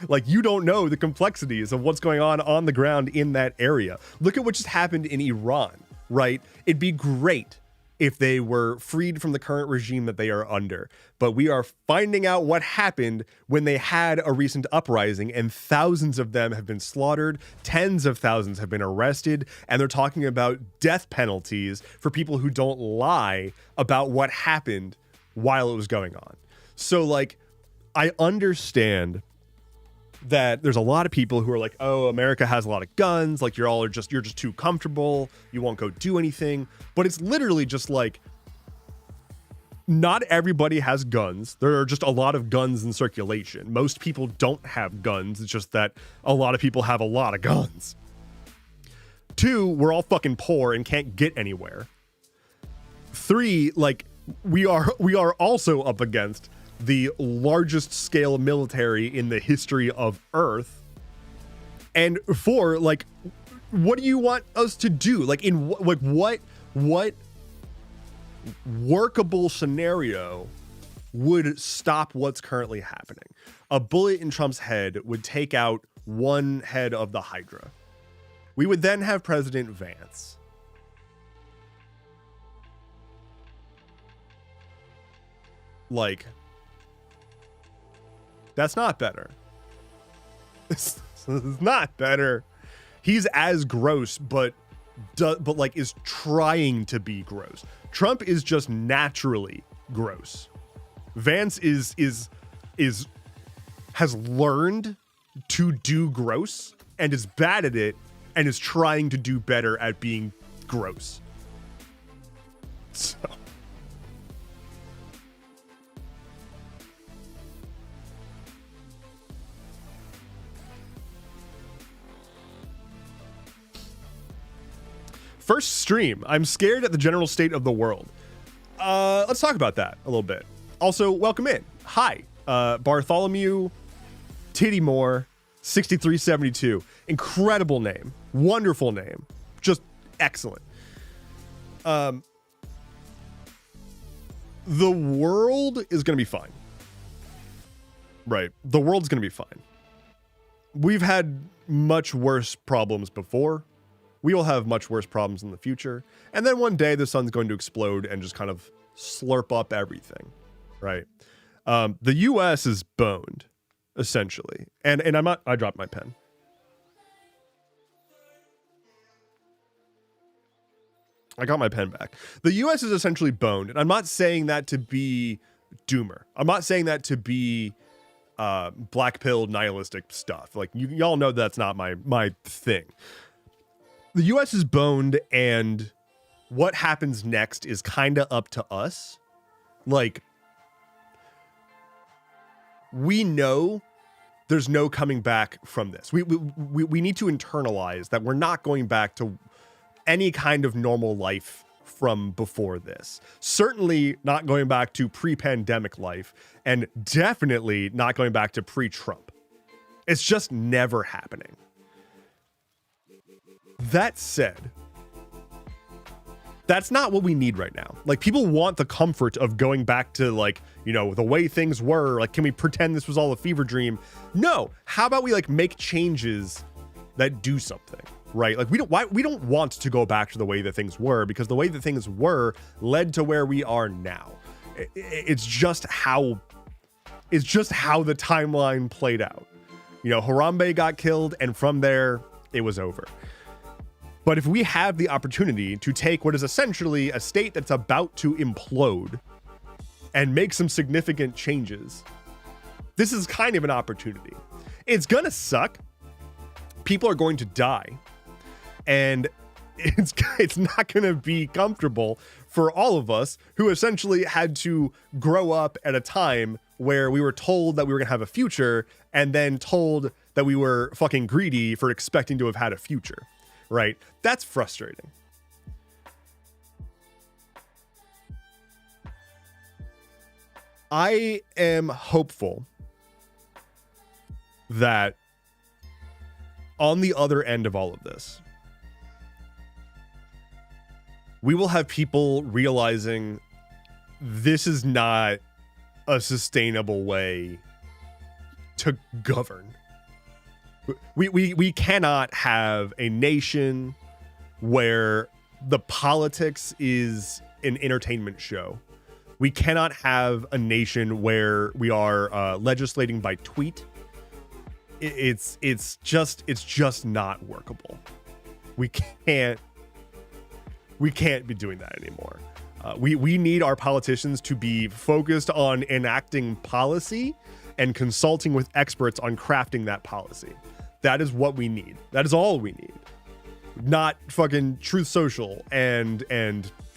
Like, you don't know the complexities of what's going on the ground in that area. Look at what just happened in Iran, right? It'd be great if they were freed from the current regime that they are under. But we are finding out what happened when they had a recent uprising, and thousands of them have been slaughtered, tens of thousands have been arrested, and they're talking about death penalties for people who don't lie about what happened while it was going on. So, like, I understand that there's a lot of people who are like, oh, America has a lot of guns, like you're just too comfortable, you won't go do anything. But it's literally just like, not everybody has guns. There are just a lot of guns in circulation. Most people don't have guns. It's just that a lot of people have a lot of guns. 2, we're all fucking poor and can't get anywhere. 3, like, we are also up against the largest scale military in the history of Earth. And 4, like, what do you want us to do? Like, in what workable scenario would stop what's currently happening? A bullet in Trump's head would take out one head of the Hydra. We would then have President Vance. Like, that's not better. This is not better. He's as gross, but like is trying to be gross. Trump is just naturally gross. Vance has learned to do gross and is bad at it and is trying to do better at being gross. So first stream. I'm scared at the general state of the world. Let's talk about that a little bit. Also, welcome in. Hi, Bartholomew Tittymore 6372. Incredible name. Wonderful name. Just excellent. The world is going to be fine. Right. The world's going to be fine. We've had much worse problems before. We will have much worse problems in the future. And then one day the sun's going to explode and just kind of slurp up everything, right? The US is boned, essentially. And I dropped my pen. I got my pen back. The US is essentially boned. And I'm not saying that to be doomer. I'm not saying that to be black pill nihilistic stuff. Like, y'all know that's not my thing. The US is boned, and what happens next is kind of up to us. Like, we know there's no coming back from this. We need to internalize that we're not going back to any kind of normal life from before this. Certainly not going back to pre-pandemic life, and definitely not going back to pre-Trump. It's just never happening. That said, that's not what we need right now. Like, people want the comfort of going back to, like, you know, the way things were. Like, can we pretend this was all a fever dream? No. How about we, like, make changes that do something, right? Like, we don't want to go back to the way that things were, because the way that things were led to where we are now. It's just how the timeline played out. You know, Harambe got killed, and from there, it was over. But if we have the opportunity to take what is essentially a state that's about to implode and make some significant changes, this is kind of an opportunity. It's gonna suck. People are going to die. And it's not gonna be comfortable for all of us who essentially had to grow up at a time where we were told that we were gonna have a future, and then told that we were fucking greedy for expecting to have had a future. Right? That's frustrating. I am hopeful that on the other end of all of this, we will have people realizing this is not a sustainable way to govern. We cannot have a nation where the politics is an entertainment show. We cannot have a nation where we are legislating by tweet. It's just not workable. We can't be doing that anymore. We need our politicians to be focused on enacting policy and consulting with experts on crafting that policy. That is what we need. That is all we need. Not fucking Truth Social and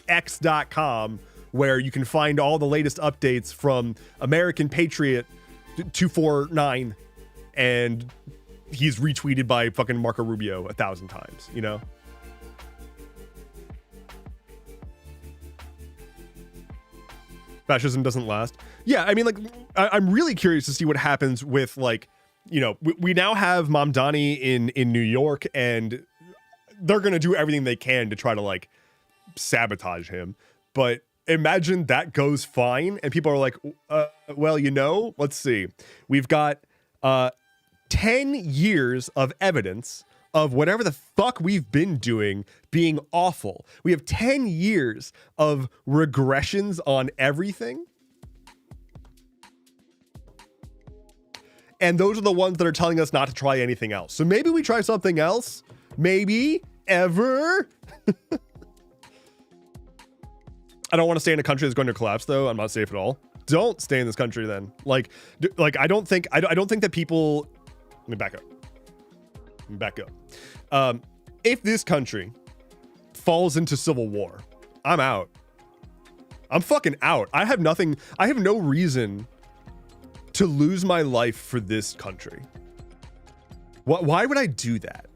X.com, where you can find all the latest updates from American Patriot 249 and he's retweeted by fucking Marco Rubio 1,000 times, you know? Fascism doesn't last. Yeah, I mean, like, I'm really curious to see what happens with, like, you know, we now have Mamdani in New York, and they're going to do everything they can to try to, like, sabotage him. But imagine that goes fine, and people are like, well, you know, let's see. We've got 10 years of evidence of whatever the fuck we've been doing being awful. We have 10 years of regressions on everything. And those are the ones that are telling us not to try anything else. So maybe we try something else. Maybe ever. I don't want to stay in a country that's going to collapse, though. I'm not safe at all. Don't stay in this country then. Like I don't think that people. Let me back up. If this country falls into civil war, I'm out. I'm fucking out. I have no reason to lose my life for this country. Why would I do that?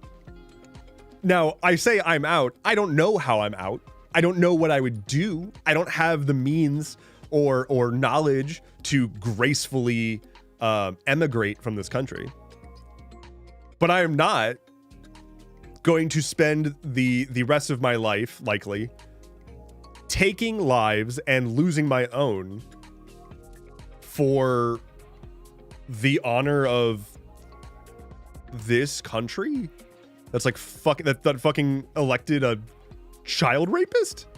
Now, I say I'm out. I don't know how I'm out. I don't know what I would do. I don't have the means or knowledge to gracefully emigrate from this country. But I am not going to spend the rest of my life, likely, taking lives and losing my own for the honor of this country that's like fucking that fucking elected a child rapist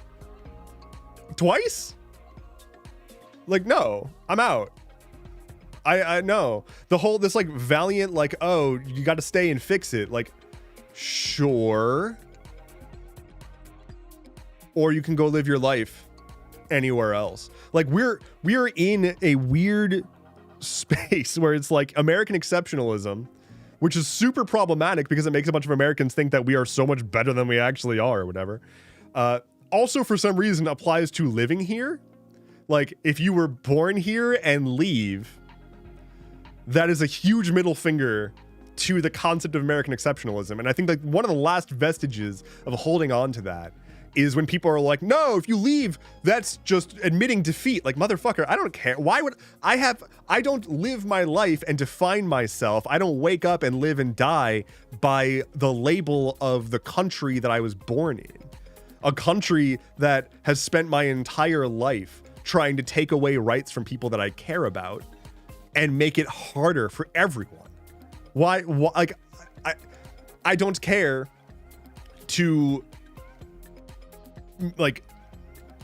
twice. Like, no, I'm out. I know the whole this like valiant, like, oh, you got to stay and fix it, like, sure, or you can go live your life anywhere else. Like, we're in a weird space where it's like American exceptionalism, which is super problematic because it makes a bunch of Americans think that we are so much better than we actually are or whatever. Also, for some reason, applies to living here. Like, if you were born here and leave, that is a huge middle finger to the concept of American exceptionalism. And I think like one of the last vestiges of holding on to that is when people are like, no, if you leave, that's just admitting defeat. Like, motherfucker, I don't care. Why would I don't live my life and define myself. I don't wake up and live and die by the label of the country that I was born in. A country that has spent my entire life trying to take away rights from people that I care about and make it harder for everyone. Why like, I don't care to like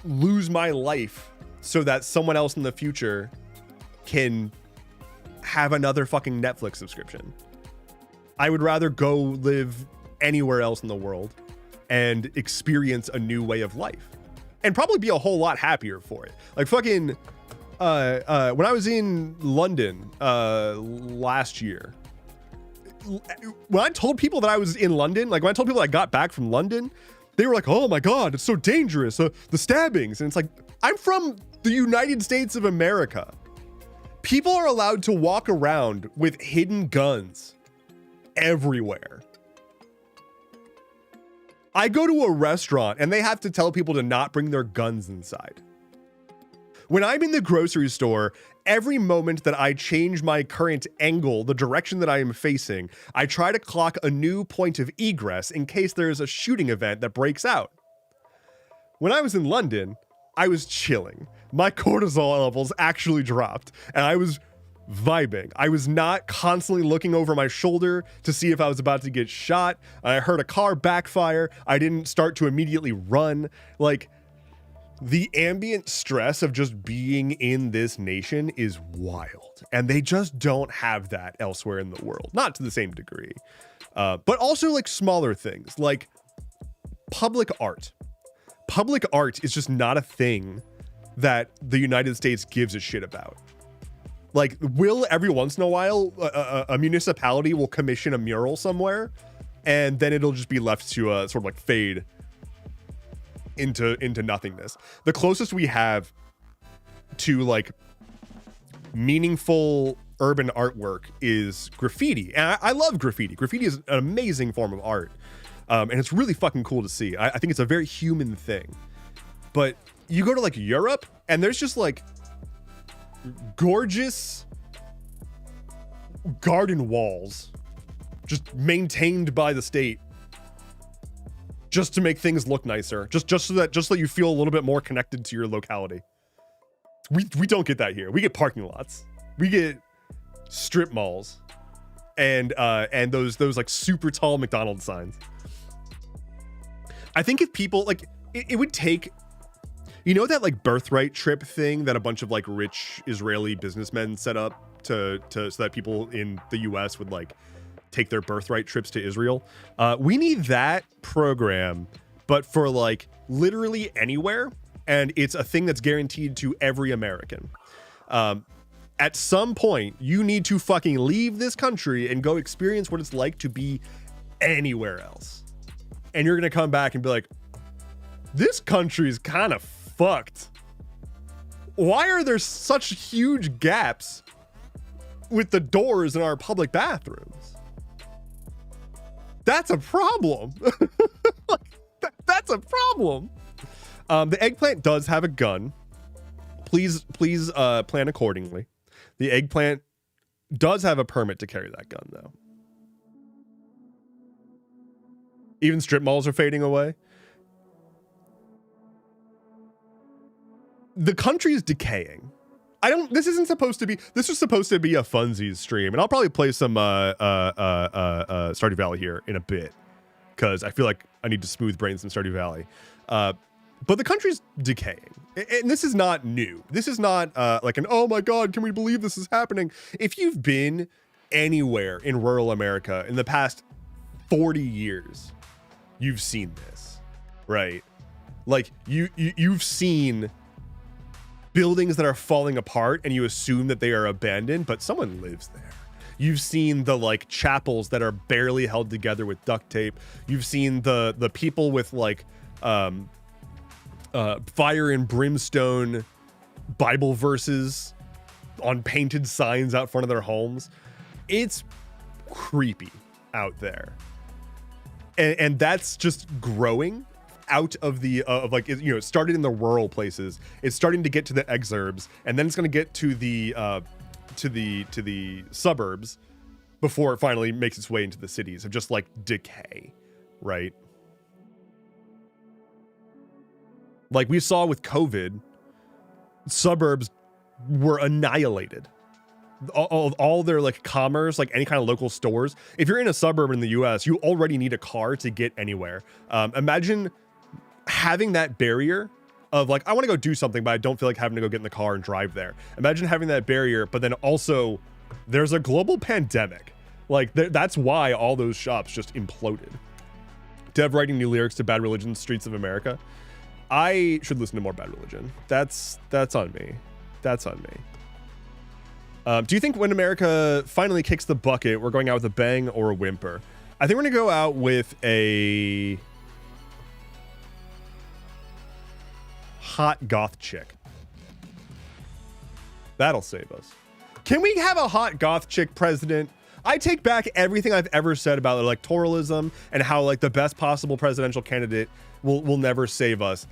lose my life so that someone else in the future can have another fucking Netflix subscription. I would rather go live anywhere else in the world and experience a new way of life and probably be a whole lot happier for it. Like, fucking when I was in London last year, when I told people that I was in London, like when I told people I got back from London, they were like, oh my God, it's so dangerous. The stabbings. And it's like, I'm from the United States of America. People are allowed to walk around with hidden guns everywhere. I go to a restaurant and they have to tell people to not bring their guns inside. When I'm in the grocery store, every moment that I change my current angle, the direction that I am facing, I try to clock a new point of egress in case there is a shooting event that breaks out. when I was in London, I was chilling. My cortisol levels actually dropped, and I was vibing. I was not constantly looking over my shoulder to see if I was about to get shot. I heard a car backfire. I didn't start to immediately run. Like, the ambient stress of just being in this nation is wild, and they just don't have that elsewhere in the world. Not to the same degree, but also like smaller things like public art. Public art is just not a thing that the United States gives a shit about. Like, will every once in a while a municipality will commission a mural somewhere, and then it'll just be left to sort of like fade into nothingness. The closest we have to like meaningful urban artwork is graffiti, and I love graffiti. Graffiti is an amazing form of art, and it's really fucking cool to see. I think it's a very human thing. But you go to like Europe, and there's just like gorgeous garden walls just maintained by the state just to make things look nicer, just so that you feel a little bit more connected to your locality. We don't get that here. We get parking lots, we get strip malls, and those like super tall McDonald's signs. I think if people like it would take, you know, that like birthright trip thing that a bunch of like rich Israeli businessmen set up to so that people in the US would like take their birthright trips to Israel. We need that program, but for like literally anywhere, and it's a thing that's guaranteed to every American. At some point, you need to fucking leave this country and go experience what it's like to be anywhere else. And you're gonna come back and be like, this country's kind of fucked. Why are there such huge gaps with the doors in our public bathrooms? That's a problem. That's a problem. The eggplant does have a gun. Please plan accordingly. The eggplant does have a permit to carry that gun, though. Even strip malls are fading away. The country is decaying. This was supposed to be a funsies stream, and I'll probably play some Stardew Valley here in a bit, because I feel like I need to smooth brains in Stardew Valley. But the country's decaying, and this is not new. This is not like an, oh my God, can we believe this is happening? If you've been anywhere in rural America in the past 40 years, you've seen this, right? Like you've seen buildings that are falling apart and you assume that they are abandoned, but someone lives there. You've seen the like chapels that are barely held together with duct tape. You've seen the people with like fire and brimstone Bible verses on painted signs out front of their homes. It's creepy out there. And that's just growing out of the of like, you know, it started in the rural places. It's starting to get to the exurbs, and then it's going to get to the suburbs before it finally makes its way into the cities of just like decay, right? Like we saw with COVID, suburbs were annihilated. All their like commerce, like any kind of local stores. If you're in a suburb in the US, you already need a car to get anywhere. Imagine having that barrier of like, I want to go do something, but I don't feel like having to go get in the car and drive there. Imagine having that barrier, but then also there's a global pandemic. Like that's why all those shops just imploded. Dev writing new lyrics to Bad Religion's Streets of America. I should listen to more Bad Religion. That's on me. That's on me. Do you think when America finally kicks the bucket, we're going out with a bang or a whimper? I think we're gonna go out with a hot goth chick. That'll save us. Can we have a hot goth chick president? I take back everything I've ever said about electoralism and how like the best possible presidential candidate will never save us.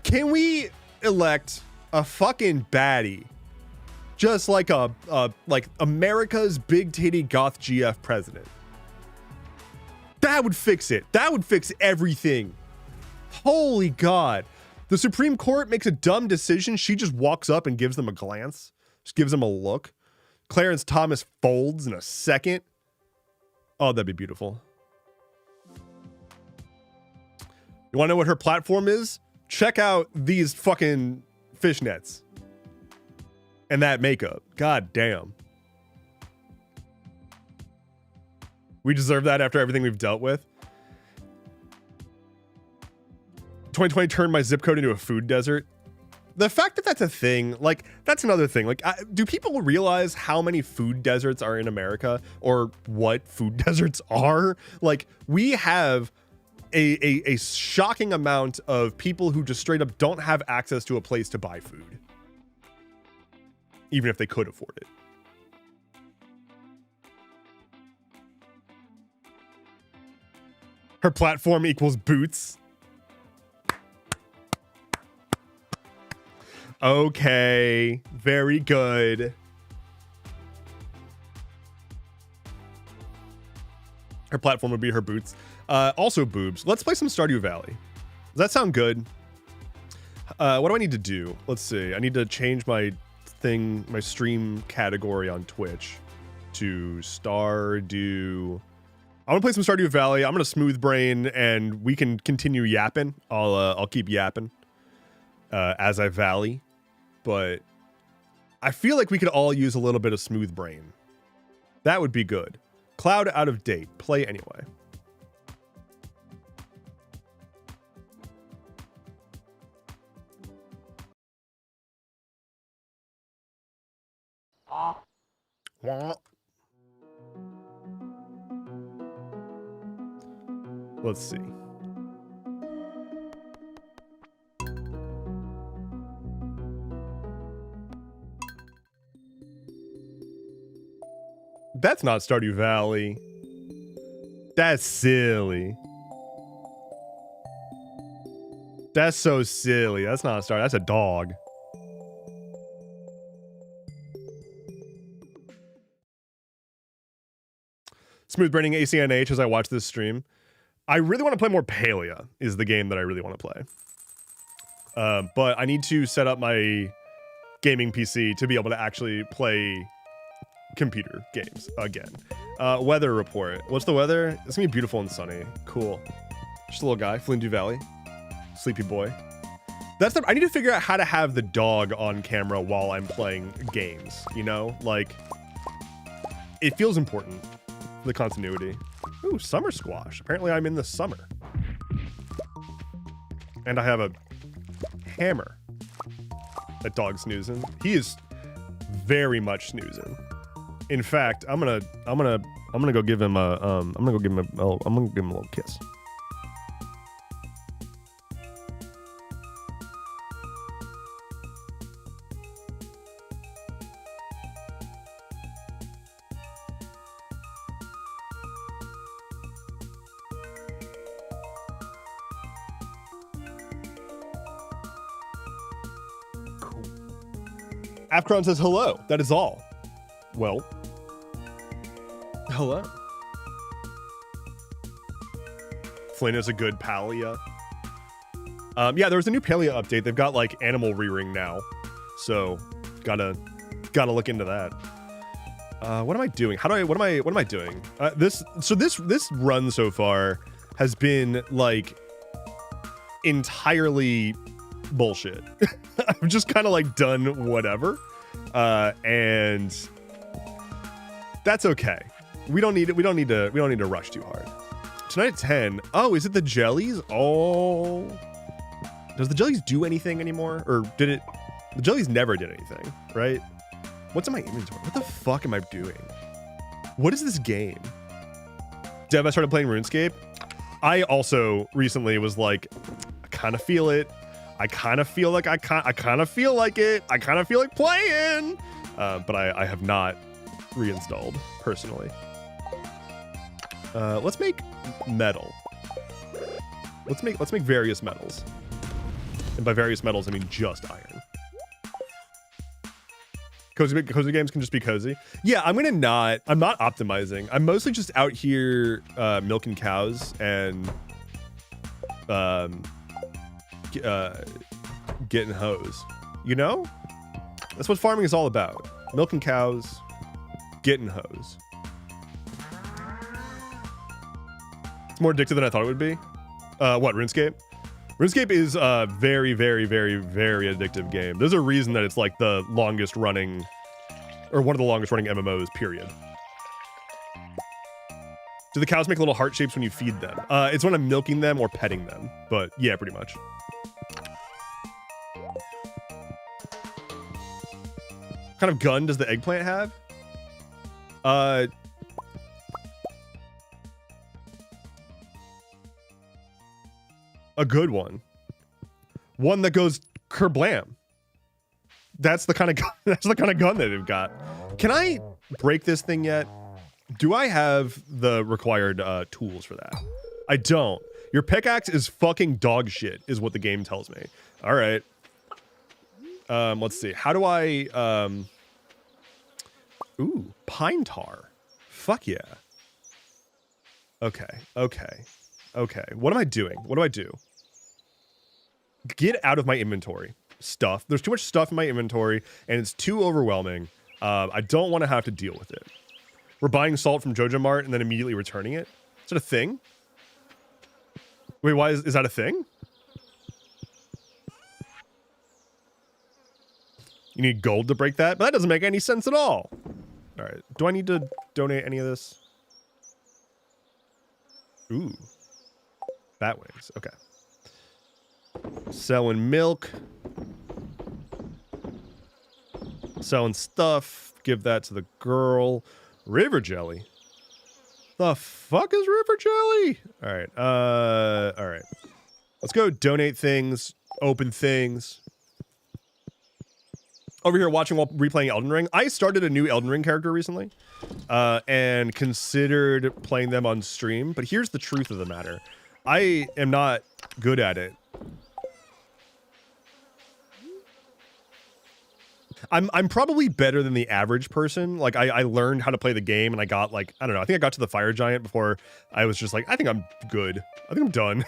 Can we elect a fucking baddie? Just like like America's big titty goth GF president. That would fix it. That would fix everything. Holy God. The Supreme Court makes a dumb decision. She just walks up and gives them a glance. Just gives them a look. Clarence Thomas folds in a second. Oh, that'd be beautiful. You want to know what her platform is? Check out these fucking fishnets. And that makeup. God damn. We deserve that after everything we've dealt with. 2020 turned my zip code into a food desert. The fact that that's a thing, like, that's another thing. Like, do people realize how many food deserts are in America, or what food deserts are? Like, we have a shocking amount of people who just straight up don't have access to a place to buy food, even if they could afford it. Her platform equals boots. Okay, very good. Her platform would be her boots. Also boobs. Let's play some Stardew Valley. Does that sound good? What do I need to do? Let's see. I need to change my thing, my stream category on Twitch to Stardew. I want to play some Stardew Valley. I'm gonna smooth brain, and we can continue yapping. I'll keep yapping as I valley. But I feel like we could all use a little bit of smooth brain. That would be good. Cloud out of date. Play anyway. Let's see. That's not Stardew Valley. That's silly. That's so silly. That's not a Stardew. That's a dog. Smooth braining ACNH as I watch this stream. I really want to play more Palia is the game that I really want to play. But I need to set up my gaming PC to be able to actually play computer games again. Weather report. What's the weather? It's gonna be beautiful and sunny. Cool. Just a little guy, Stardew Valley. Sleepy boy. That's the, I need to figure out how to have the dog on camera while I'm playing games, you know? Like, it feels important for the continuity. Ooh, summer squash. Apparently I'm in the summer. And I have a hammer. That dog snoozing. He is very much snoozing. In fact, I'm gonna go give him a I'm gonna give him a little kiss. Cool. Afcron says hello. That is all. Well, hello. Flynn is a good Palia. Yeah, there was a new Palia update. They've got like animal rearing now, so gotta look into that. What am I doing? What am I doing? This run so far has been like entirely bullshit. I've just kind of like done whatever, and that's okay. We don't need to rush too hard. Tonight at 10. Oh, is it the jellies? Oh, does the jellies do anything anymore? Or did it? The jellies never did anything, right? What's in my inventory? What the fuck am I doing? What is this game? Dev, I started playing RuneScape. I also recently was like, I kind of feel it. I kind of feel like I kind of feel like it. I kind of feel like playing. But I have not reinstalled personally. Let's make metal. Let's make various metals. And by various metals, I mean just iron. Cozy games can just be cozy. Yeah, I'm not optimizing. I'm mostly just out here milking cows and getting hoes. You know? That's what farming is all about. Milking cows, getting hoes. It's more addictive than I thought it would be. What, RuneScape? RuneScape is a very, very, very, very addictive game. There's a reason that it's like the longest running, or one of the longest running MMOs, period. Do the cows make little heart shapes when you feed them? It's when I'm milking them or petting them, but yeah, pretty much. What kind of gun does the eggplant have? A good one. One that goes kerblam. That's the kind of gun, that's the kind of gun that they've got. Can I break this thing yet? Do I have the required tools for that? I don't. Your pickaxe is fucking dog shit, is what the game tells me. All right. Let's see. How do I... Ooh, pine tar. Fuck yeah. Okay, okay, okay. What am I doing? What do I do? Get out of my inventory. Stuff. There's too much stuff in my inventory, and it's too overwhelming. I don't want to have to deal with it. We're buying salt from Jojo Mart and then immediately returning it. Is that a thing? Wait, why is that a thing? You need gold to break that? But that doesn't make any sense at all. All right. Do I need to donate any of this? Ooh. Bat wings. Okay. Selling milk. Selling stuff. Give that to the girl. River jelly. The fuck is river jelly? All right. All right. Let's go donate things. Open things. Over here watching while replaying Elden Ring. I started a new Elden Ring character recently and considered playing them on stream. But here's the truth of the matter. I am not good at it. I'm probably better than the average person. Like I learned how to play the game and I got like, I don't know, I think I got to the fire giant before I was just like, I think I'm good. I think I'm done.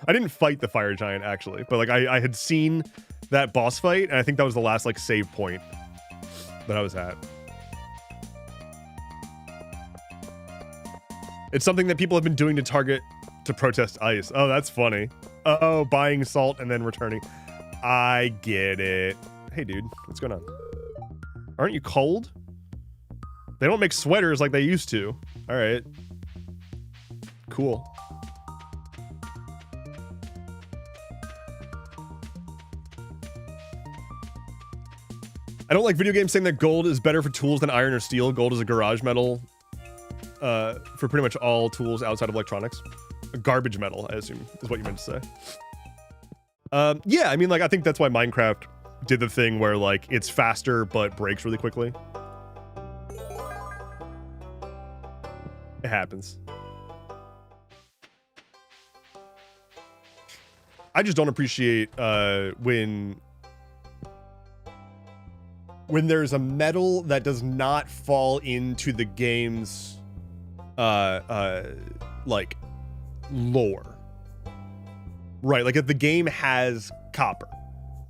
I didn't fight the fire giant actually, but like I had seen that boss fight and I think that was the last like save point that I was at. It's something that people have been doing to protest ice. Oh, that's funny. Uh-oh, buying salt and then returning. I get it. Hey, dude, what's going on? Aren't you cold? They don't make sweaters like they used to. All right. Cool. I don't like video games saying that gold is better for tools than iron or steel. Gold is a garage metal for pretty much all tools outside of electronics. A garbage metal, I assume, is what you meant to say. Yeah, I mean, like, I think that's why Minecraft did the thing where like it's faster but breaks really quickly. It happens. I just don't appreciate when there's a metal that does not fall into the game's like lore. Right, like if the game has copper.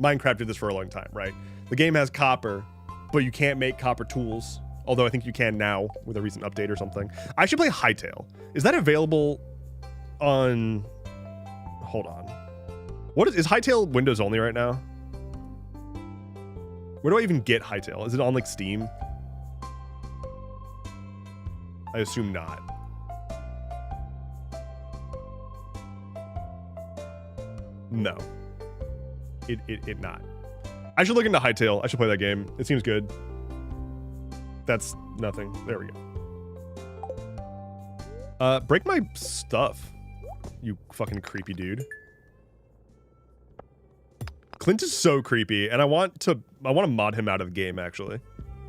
Minecraft did this for a long time, right? The game has copper, but you can't make copper tools. Although I think you can now with a recent update or something. I should play Hightail. Is that available on... Hold on. What is Hightail Windows only right now? Where do I even get Hightail? Is it on like Steam? I assume not. No. It not. I should look into Hightail. I should play that game. It seems good. That's nothing. There we go. Break my stuff, you fucking creepy dude. Clint is so creepy, and I want to mod him out of the game, actually.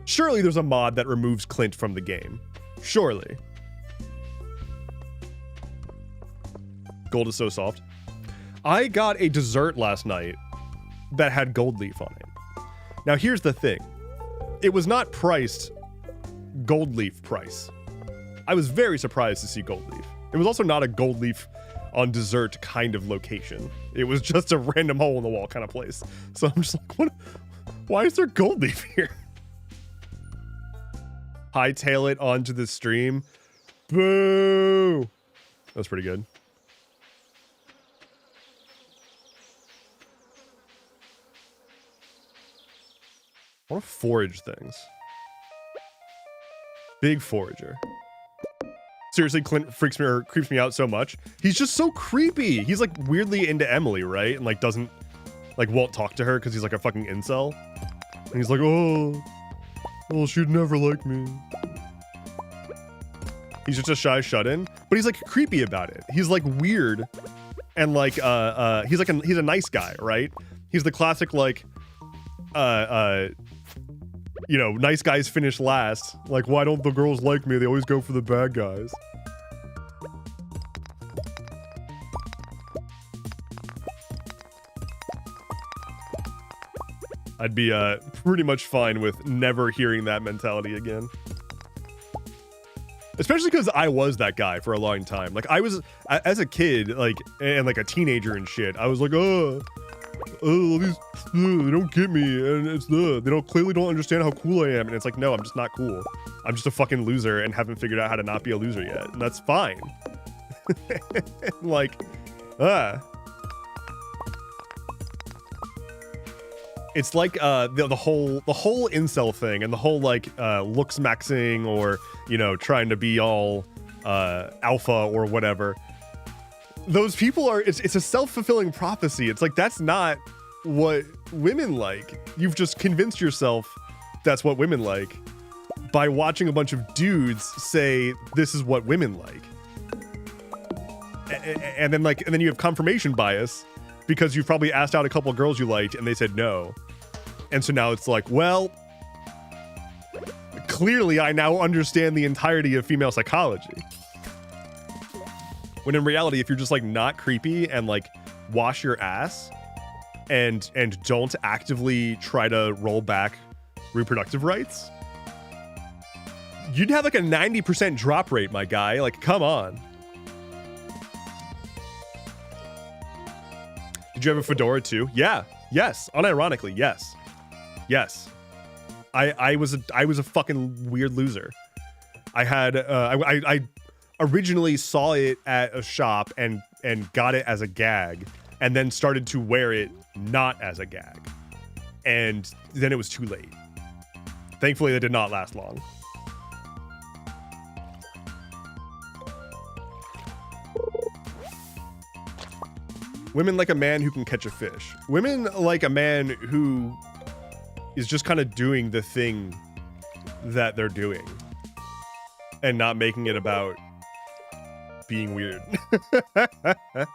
Surely there's a mod that removes Clint from the game. Surely. Gold is so soft. I got a dessert last night that had gold leaf on it. Now here's the thing. It was not priced gold leaf price. I was very surprised to see gold leaf. It was also not a gold leaf on dessert kind of location. It was just a random hole in the wall kind of place. So I'm just like, what? Why is there gold leaf here? Hightail it onto the stream. Boo! That's pretty good. I want to forage things. Big forager. Seriously, Clint freaks me or creeps me out so much. He's just so creepy. He's like weirdly into Emily, right? And like doesn't, like won't talk to her because he's like a fucking incel. And he's like, oh, she'd never like me. He's just a shy shut-in, but he's like creepy about it. He's like weird, and like he's a nice guy, right? He's the classic like you know, nice guys finish last. Like, why don't the girls like me? They always go for the bad guys. I'd be pretty much fine with never hearing that mentality again. Especially because I was that guy for a long time. Like, I was, as a kid, like, and like a teenager and shit, I was like, these, they don't get me, and it's they clearly don't understand how cool I am, and it's like, no, I'm just not cool. I'm just a fucking loser and haven't figured out how to not be a loser yet, and that's fine. Like, it's like the whole incel thing and the whole like looks maxing or, you know, trying to be all alpha or whatever. Those people are, it's a self-fulfilling prophecy. It's like, that's not what women like. You've just convinced yourself that's what women like by watching a bunch of dudes say this is what women like. And then you have confirmation bias because you've probably asked out a couple girls you liked and they said no. And so now it's like, well, clearly I now understand the entirety of female psychology. When in reality, if you're just like not creepy and like wash your ass and don't actively try to roll back reproductive rights, you'd have like a 90% drop rate, my guy. Like, come on. Did you have a fedora too? Yeah. Yes. Unironically, yes. Yes. I was a fucking weird loser. I had I originally saw it at a shop and got it as a gag and then started to wear it not as a gag. And then it was too late. Thankfully, that did not last long. Women like a man who can catch a fish. Women like a man who is just kind of doing the thing that they're doing and not making it about being weird. I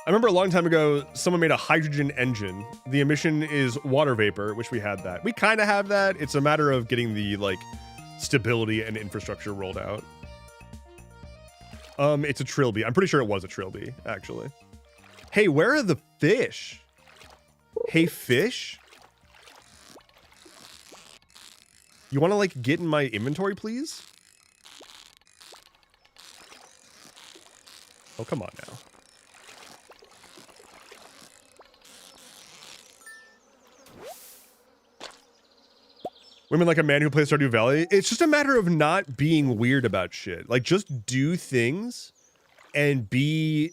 remember a long time ago, someone made a hydrogen engine. The emission is water vapor, which we had that. We kind of have that. It's a matter of getting the like stability and infrastructure rolled out. It's a trilby. I'm pretty sure it was a trilby, actually. Hey, where are the fish? Hey, fish? You want to like get in my inventory, please? Oh, come on now. Women like a man who plays Stardew Valley. It's just a matter of not being weird about shit. Like, just do things and be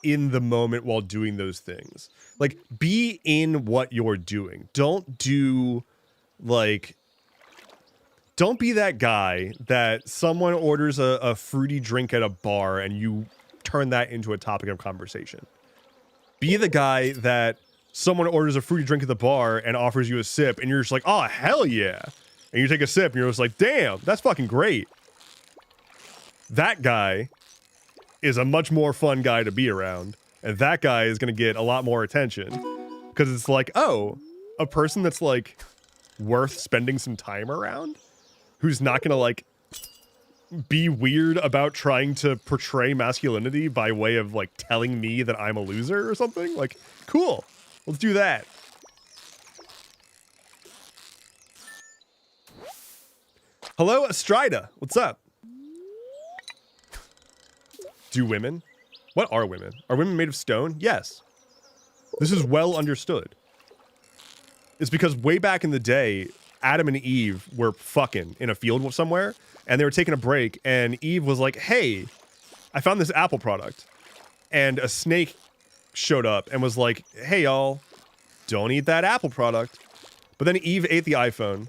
in the moment while doing those things. Like, be in what you're doing. Don't do, like... Don't be that guy that someone orders a fruity drink at a bar and you turn that into a topic of conversation. Be the guy that someone orders a fruity drink at the bar and offers you a sip and you're just like, oh, hell yeah. And you take a sip and you're just like, damn, that's fucking great. That guy is a much more fun guy to be around. And that guy is going to get a lot more attention because it's like, oh, a person that's like worth spending some time around, who's not going to like be weird about trying to portray masculinity by way of like telling me that I'm a loser or something. Like, cool. Let's do that. Hello, Estrida. What's up? Do women? What are women? Are women made of stone? Yes. This is well understood. It's because way back in the day, Adam and Eve were fucking in a field somewhere, and they were taking a break, and Eve was like, hey, I found this Apple product. And a snake showed up and was like, hey, y'all, don't eat that Apple product. But then Eve ate the iPhone,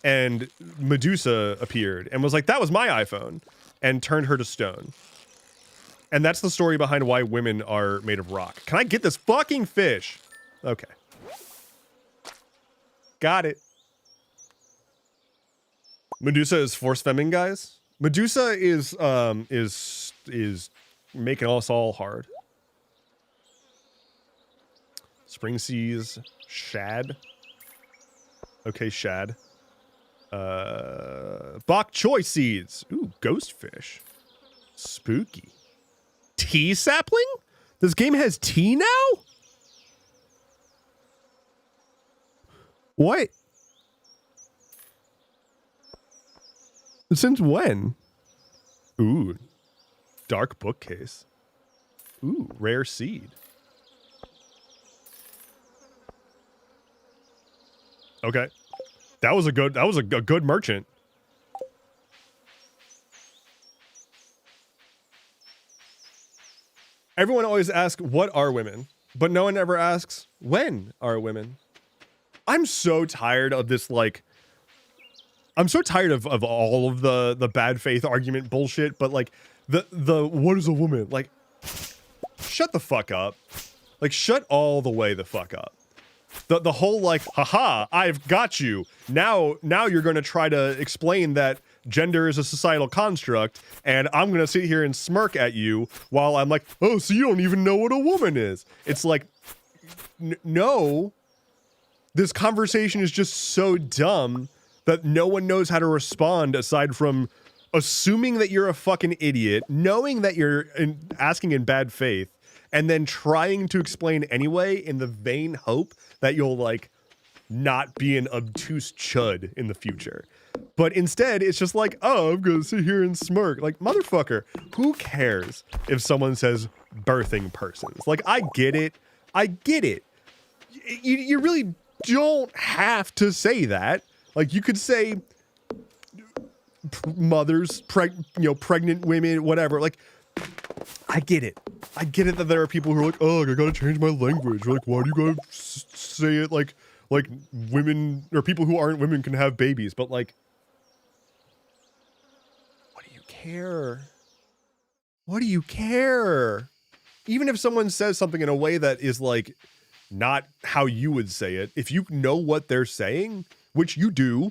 and Medusa appeared and was like, that was my iPhone, and turned her to stone. And that's the story behind why women are made of rock. Can I get this fucking fish? Okay. Got it. Medusa is force femming, guys. Medusa is making us all hard. Spring seas, shad. Okay, shad. Bok choy seeds. Ooh, ghost fish. Spooky. Tea sapling? This game has tea now? What? Since when? Ooh. Dark bookcase. Ooh, rare seed. Okay. That was a good merchant. Everyone always asks, what are women? But no one ever asks, when are women? I'm so tired of this, like, I'm so tired of all of the bad faith argument bullshit, but like the what is a woman? Like, shut the fuck up. Like, shut all the way the fuck up. The whole like, haha, I've got you. Now you're gonna try to explain that gender is a societal construct, and I'm gonna sit here and smirk at you while I'm like, oh, so you don't even know what a woman is. It's like, no. This conversation is just so dumb that no one knows how to respond aside from assuming that you're a fucking idiot, knowing that you're asking in bad faith, and then trying to explain anyway in the vain hope that you'll, like, not be an obtuse chud in the future. But instead, it's just like, oh, I'm gonna sit here and smirk. Like, motherfucker, who cares if someone says birthing persons? Like, I get it. I get it. You really don't have to say that. Like, you could say mothers, pregnant women, whatever. Like, I get it. I get it that there are people who are like, oh, I gotta change my language. Like, why do you gotta say it like women or people who aren't women can have babies? But like, what do you care? What do you care? Even if someone says something in a way that is like not how you would say it, if you know what they're saying, which you do,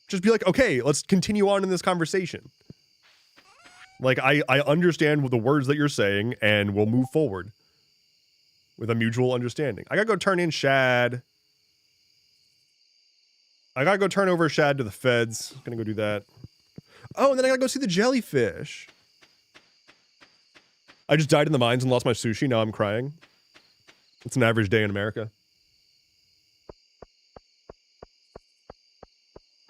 just be like, okay, let's continue on in this conversation. Like, I understand the words that you're saying, and we'll move forward with a mutual understanding. I gotta go turn in Shad. I gotta go turn over Shad to the feds. Gonna go do that. Oh, and then I gotta go see the jellyfish. I just died in the mines and lost my sushi. Now I'm crying. It's an average day in America.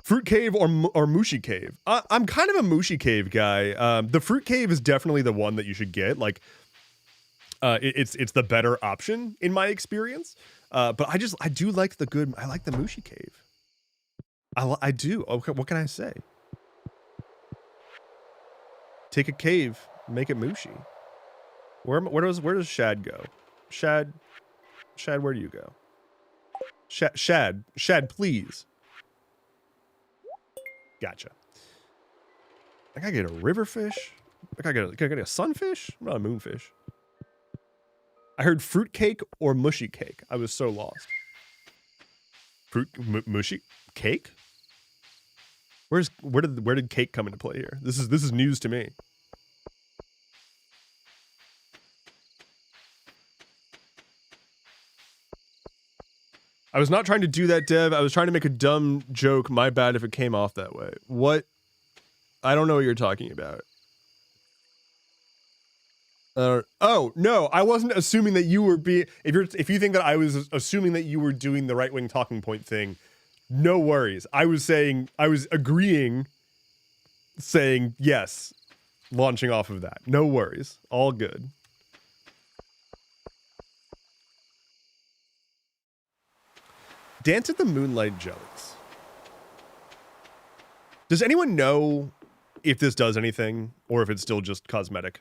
Fruit cave or Mushi cave? I'm kind of a Mushi cave guy. The fruit cave is definitely the one that you should get. Like, it's the better option in my experience. But I do like I like the Mushi cave. I do. Okay, what can I say? Take a cave, make it Mushi. Where does Shad go? Shad, where do you go? Shad, please. Gotcha. I gotta get a river fish. I gotta get a sunfish. I'm not a moonfish. I heard fruitcake or mushy cake. I was so lost. Mushy cake? Where did cake come into play here? This is news to me. I was not trying to do that, Dev. I was trying to make a dumb joke. My bad if it came off that way. What? I don't know what you're talking about. Oh, no, I wasn't assuming that you were being... If you think that I was assuming that you were doing the right-wing talking point thing, no worries. I was agreeing, saying, yes, launching off of that. No worries. All good. Dance at the Moonlight Jellies. Does anyone know if this does anything or if it's still just cosmetic?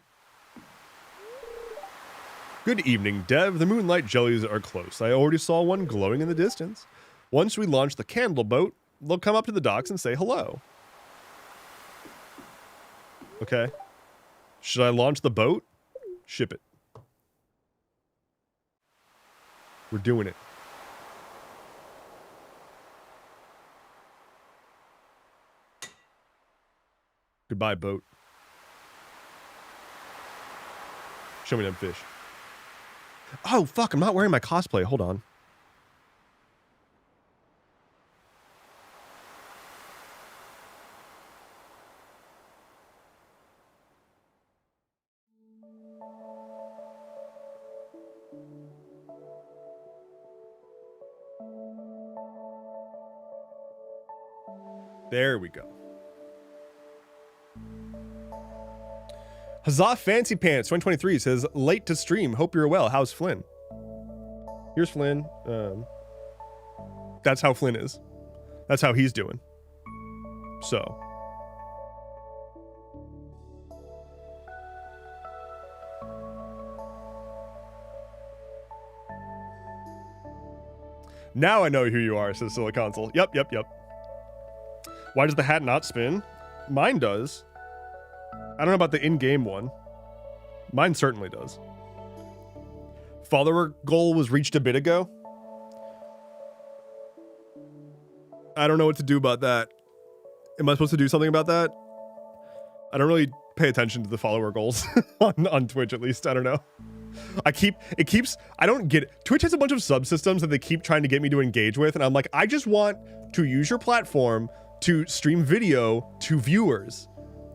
Good evening, Dev. The Moonlight Jellies are close. I already saw one glowing in the distance. Once we launch the candle boat, they'll come up to the docks and say hello. Okay. Should I launch the boat? Ship it. We're doing it. Goodbye, boat. Show me them fish. Oh, fuck, I'm not wearing my cosplay. Hold on. There we go. Huzzah Fancy Pants 2023 says, late to stream. Hope you're well. How's Flynn? Here's Flynn. That's how Flynn is. That's how he's doing. So. Now I know who you are, says Siliconsole. Yep. Why does the hat not spin? Mine does. I don't know about the in-game one. Mine certainly does. Follower goal was reached a bit ago. I don't know what to do about that. Am I supposed to do something about that? I don't really pay attention to the follower goals on Twitch, at least. I don't know. I don't get it. Twitch has a bunch of subsystems that they keep trying to get me to engage with, and I'm like, I just want to use your platform to stream video to viewers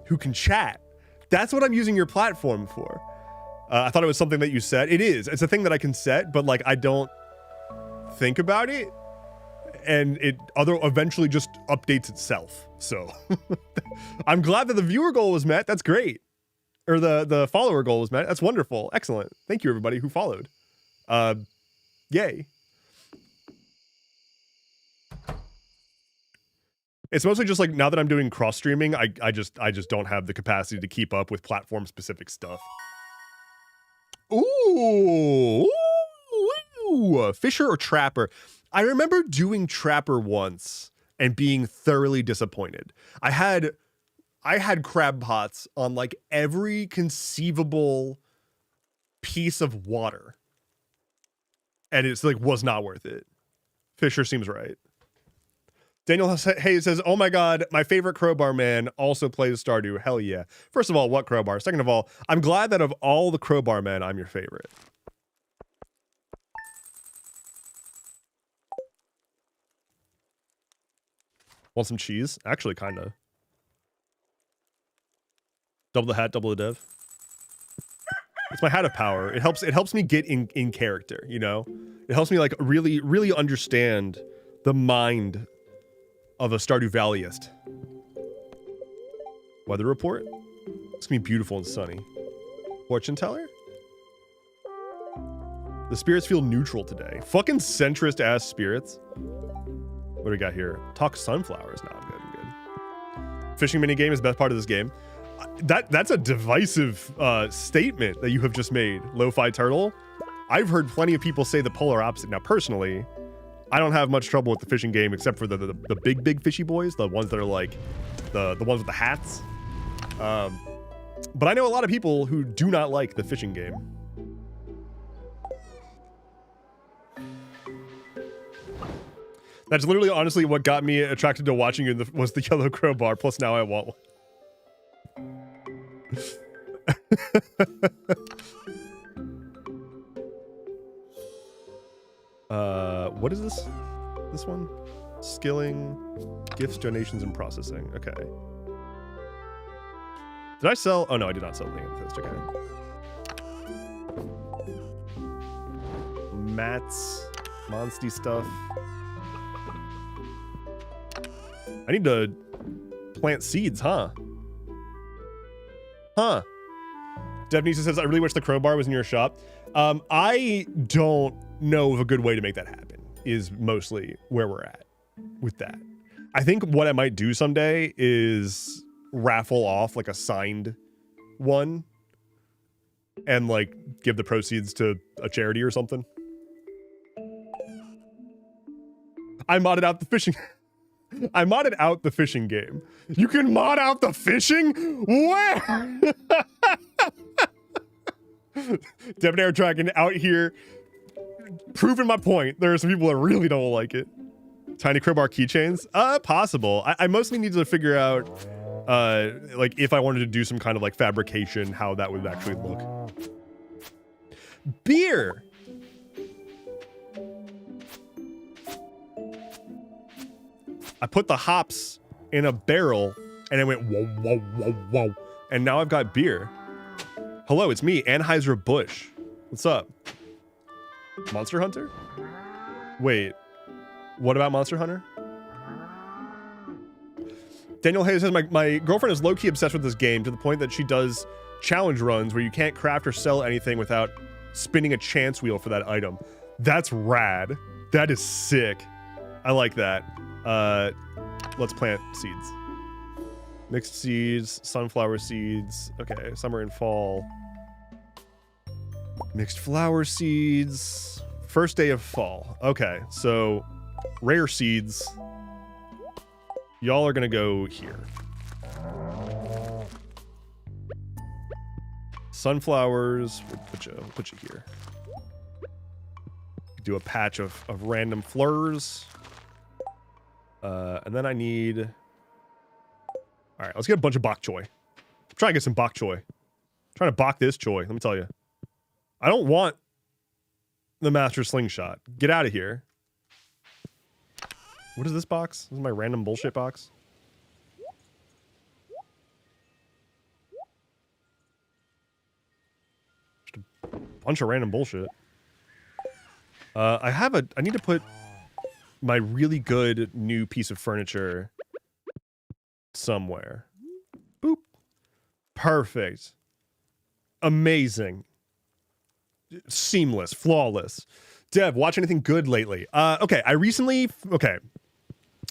who can chat. That's what I'm using your platform for. I thought it was something that you said. It is. It's a thing that I can set, but like I don't think about it, and it eventually just updates itself. So I'm glad that the viewer goal was met. That's great. Or the follower goal was met. That's wonderful. Excellent. Thank you everybody who followed. Yay. It's mostly just like now that I'm doing cross streaming, I just don't have the capacity to keep up with platform specific stuff. Ooh, Fisher or Trapper? I remember doing Trapper once and being thoroughly disappointed. I had crab pots on like every conceivable piece of water, and it's like was not worth it. Fisher seems right. Daniel Hayes says, oh my god, my favorite Crowbar man also plays Stardew. Hell yeah. First of all, what Crowbar? Second of all, I'm glad that of all the Crowbar men, I'm your favorite. Want some cheese? Actually, kinda. Double the hat, double the dev. It's my hat of power. It helps me get in character, you know? It helps me like really understand the mind of a Stardew Valleyist. Weather report? It's gonna be beautiful and sunny. Fortune teller? The spirits feel neutral today. Fucking centrist ass spirits. What do we got here? Talk sunflowers. No, I'm good. Fishing minigame is the best part of this game. That's a divisive statement that you have just made, Lo-Fi Turtle. I've heard plenty of people say the polar opposite. Now, personally, I don't have much trouble with the fishing game except for the big fishy boys, the ones that are like the ones with the hats. But I know a lot of people who do not like the fishing game. That's literally honestly what got me attracted to watching you was the yellow crowbar, plus now I want one. What is this? This one? Skilling, gifts, donations, and processing. Okay. Did I sell? Oh no, I did not sell the amethyst. Okay. Mats, Monsty stuff. I need to plant seeds, huh? Huh. Devnisa says, I really wish the crowbar was in your shop. I don't know of a good way to make that happen, is mostly where we're at with that. I think what I might do someday is raffle off like a signed one and like give the proceeds to a charity or something. I modded out the fishing. I modded out the fishing game. You can mod out the fishing? Where? Debonair Dragon out here proving my point. There are some people that really don't like it. Tiny crowbar keychains? Possible. I mostly need to figure out, like, if I wanted to do some kind of, like, fabrication, how that would actually look. Beer! I put the hops in a barrel, and it went whoa, whoa, whoa, whoa. And now I've got beer. Hello, it's me, Anheuser-Busch. What's up? Monster Hunter? Wait, what about Monster Hunter? Daniel Hayes says, my girlfriend is low-key obsessed with this game to the point that she does challenge runs where you can't craft or sell anything without spinning a chance wheel for that item. That's rad. That is sick. I like that. Let's plant seeds. Mixed seeds, sunflower seeds. Okay, summer and fall. Mixed flower seeds. First day of fall. Okay, so rare seeds. Y'all are gonna go here. Sunflowers. We'll put you here. Do a patch of random fleurs. And then I need... All right, let's get a bunch of bok choy. I'm trying to get some bok choy. I'm trying to bok this choy, let me tell you. I don't want the master slingshot. Get out of here. What is this box? This is my random bullshit box. Just a bunch of random bullshit. I need to put my really good new piece of furniture somewhere. Boop. Perfect. Amazing. Seamless. Flawless. Dev, watch anything good lately? Okay, okay.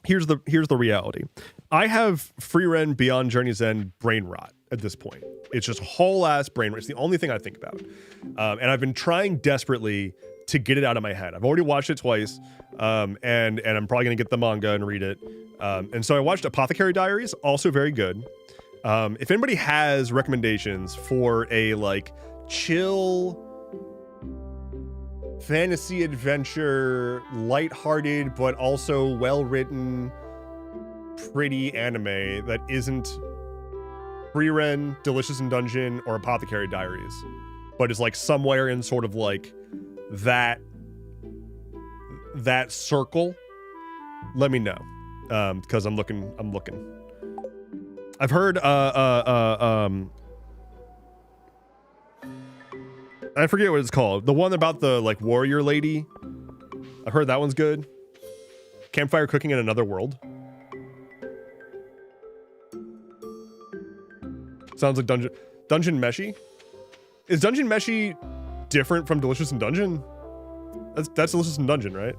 Here's the reality. I have Free-Ren Beyond Journey's End brain rot at this point. It's just whole ass brain rot. It's the only thing I think about. And I've been trying desperately to get it out of my head. I've already watched it twice. And I'm probably gonna get the manga and read it. And so I watched Apothecary Diaries, also very good. If anybody has recommendations for a like chill fantasy adventure, lighthearted but also well-written, pretty anime that isn't Free-Ren, Delicious in Dungeon, or Apothecary Diaries, but is like somewhere in sort of like that circle, let me know, because I'm looking. I've heard I forget what it's called. The one about the like warrior lady. I've heard that one's good. Campfire Cooking in Another World. Sounds like Dungeon Meshi. Is Dungeon Meshi different from Delicious in Dungeon? That's Delicious in Dungeon, right?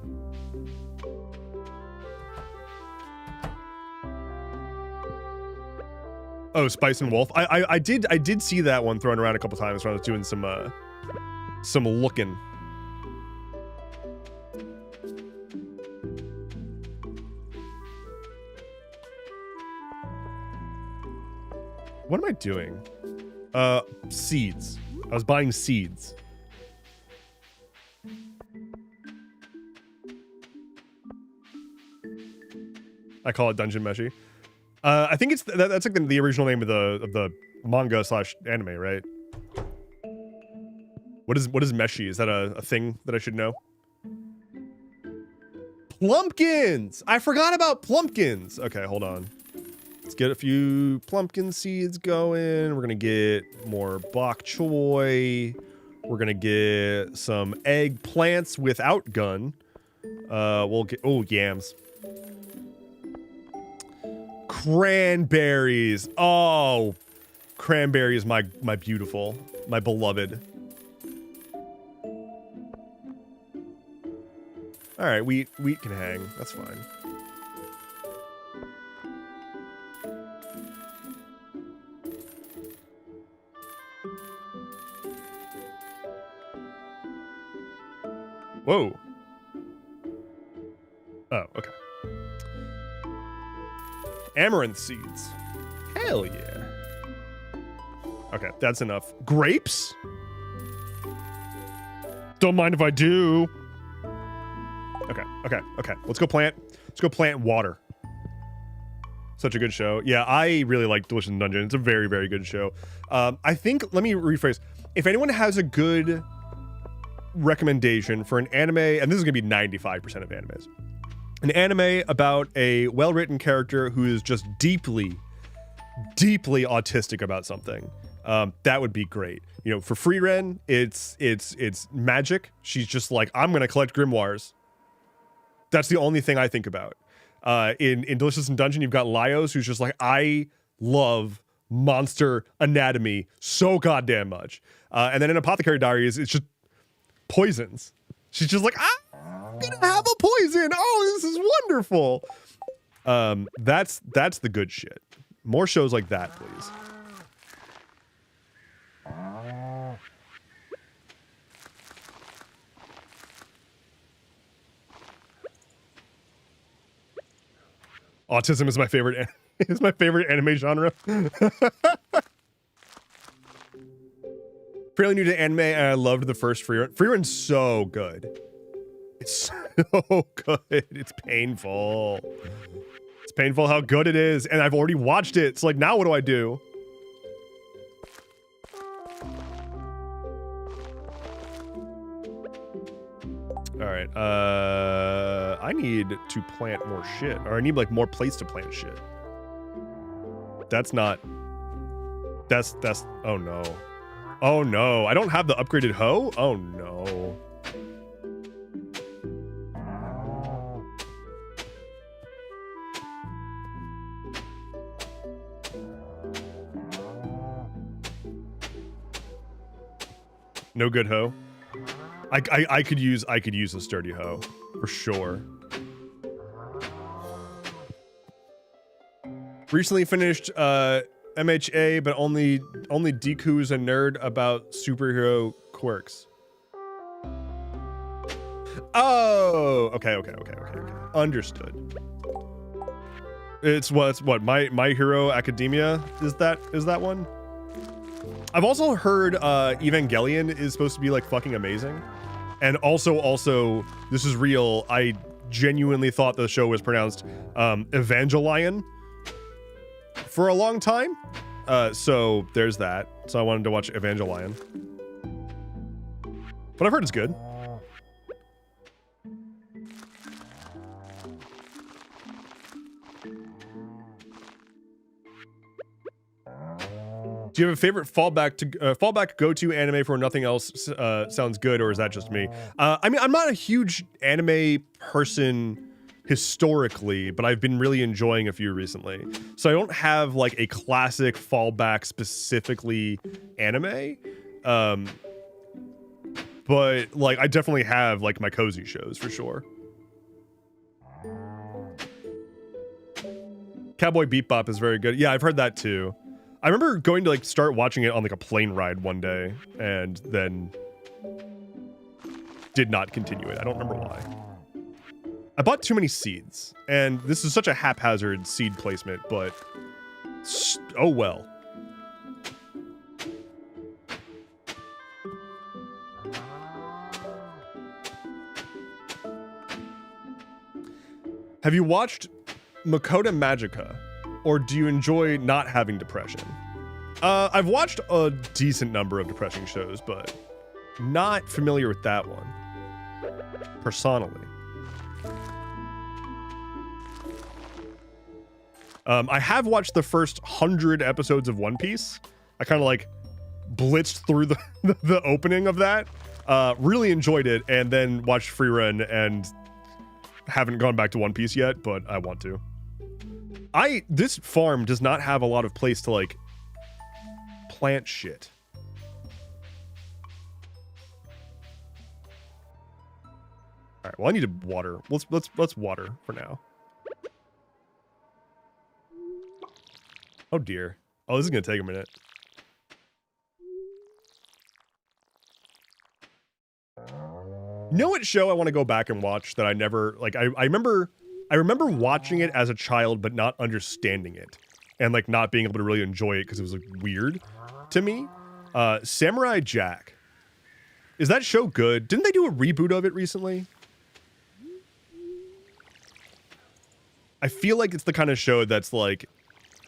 Oh, Spice and Wolf. I did see that one thrown around a couple times when I was doing some looking. What am I doing? Seeds. I was buying seeds. I call it Dungeon Meshi. I think it's that's like the original name of the manga / anime, right? What is Meshi? Is that a thing that I should know? Plumpkins! I forgot about plumpkins. Okay, hold on. Let's get a few plumpkin seeds going. We're gonna get more bok choy. We're gonna get some eggplants without gun. We'll get yams. Cranberries. Oh, cranberry is my beautiful, my beloved. All right, wheat can hang. That's fine. Whoa. Oh, okay. Amaranth seeds. Hell yeah. Okay, that's enough. Grapes? Don't mind if I do. Okay. Let's go plant water. Such a good show. Yeah, I really like Delicious Dungeon. It's a very, very good show. I think, let me rephrase. If anyone has a good recommendation for an anime, and this is going to be 95% of animes, an anime about a well-written character who is just deeply, deeply autistic about something, that would be great. You know, for Frieren, it's magic. She's just like, I'm going to collect grimoires. That's the only thing I think about. In Delicious in Dungeon, you've got Laios, who's just like, I love monster anatomy so goddamn much. And then in Apothecary Diaries, it's just poisons. She's just like, I'm gonna have a poison. Oh, this is wonderful. That's the good shit. More shows like that, please. Autism is my favorite. Is my favorite anime genre. Fairly new to anime, and I loved the first Frieren. Frieren's so good. It's so good. It's painful. It's painful how good it is, and I've already watched it. It's like, now what do I do? All right. I need to plant more shit, or I need like more place to plant shit. That's not. That's. Oh no. Oh no. I don't have the upgraded hoe. Oh no. No good hoe. I could use a sturdy hoe for sure. Recently finished MHA, but only Deku's a nerd about superhero quirks. Oh, okay. Understood. It's what My Hero Academia is that one? I've also heard Evangelion is supposed to be like fucking amazing. And also, this is real, I genuinely thought the show was pronounced Evangelion for a long time. So there's that. So I wanted to watch Evangelion. But I've heard it's good. Do you have a favorite fallback go-to anime for when nothing else sounds good, or is that just me? I mean, I'm not a huge anime person historically, but I've been really enjoying a few recently. So I don't have like a classic fallback specifically anime, but like I definitely have like my cozy shows for sure. Cowboy Bebop is very good. Yeah, I've heard that too. I remember going to like start watching it on like a plane ride one day and then did not continue it. I don't remember why. I bought too many seeds, and this is such a haphazard seed placement, but oh well. Have you watched Makoto Magica? Or do you enjoy not having depression? I've watched a decent number of depressing shows, but not familiar with that one, personally. I have watched the first 100 episodes of One Piece. I kind of like blitzed through the opening of that. Really enjoyed it, and then watched Frieren and haven't gone back to One Piece yet, but I want to. This farm does not have a lot of place to like plant shit. All right, well, I need to water. Let's water for now. Oh dear. Oh, this is gonna take a minute. You know what show I want to go back and watch that I never like? I remember watching it as a child but not understanding it, and like not being able to really enjoy it because it was like weird to me. Samurai Jack. Is that show good? Didn't they do a reboot of it recently? I feel like it's the kind of show that's like,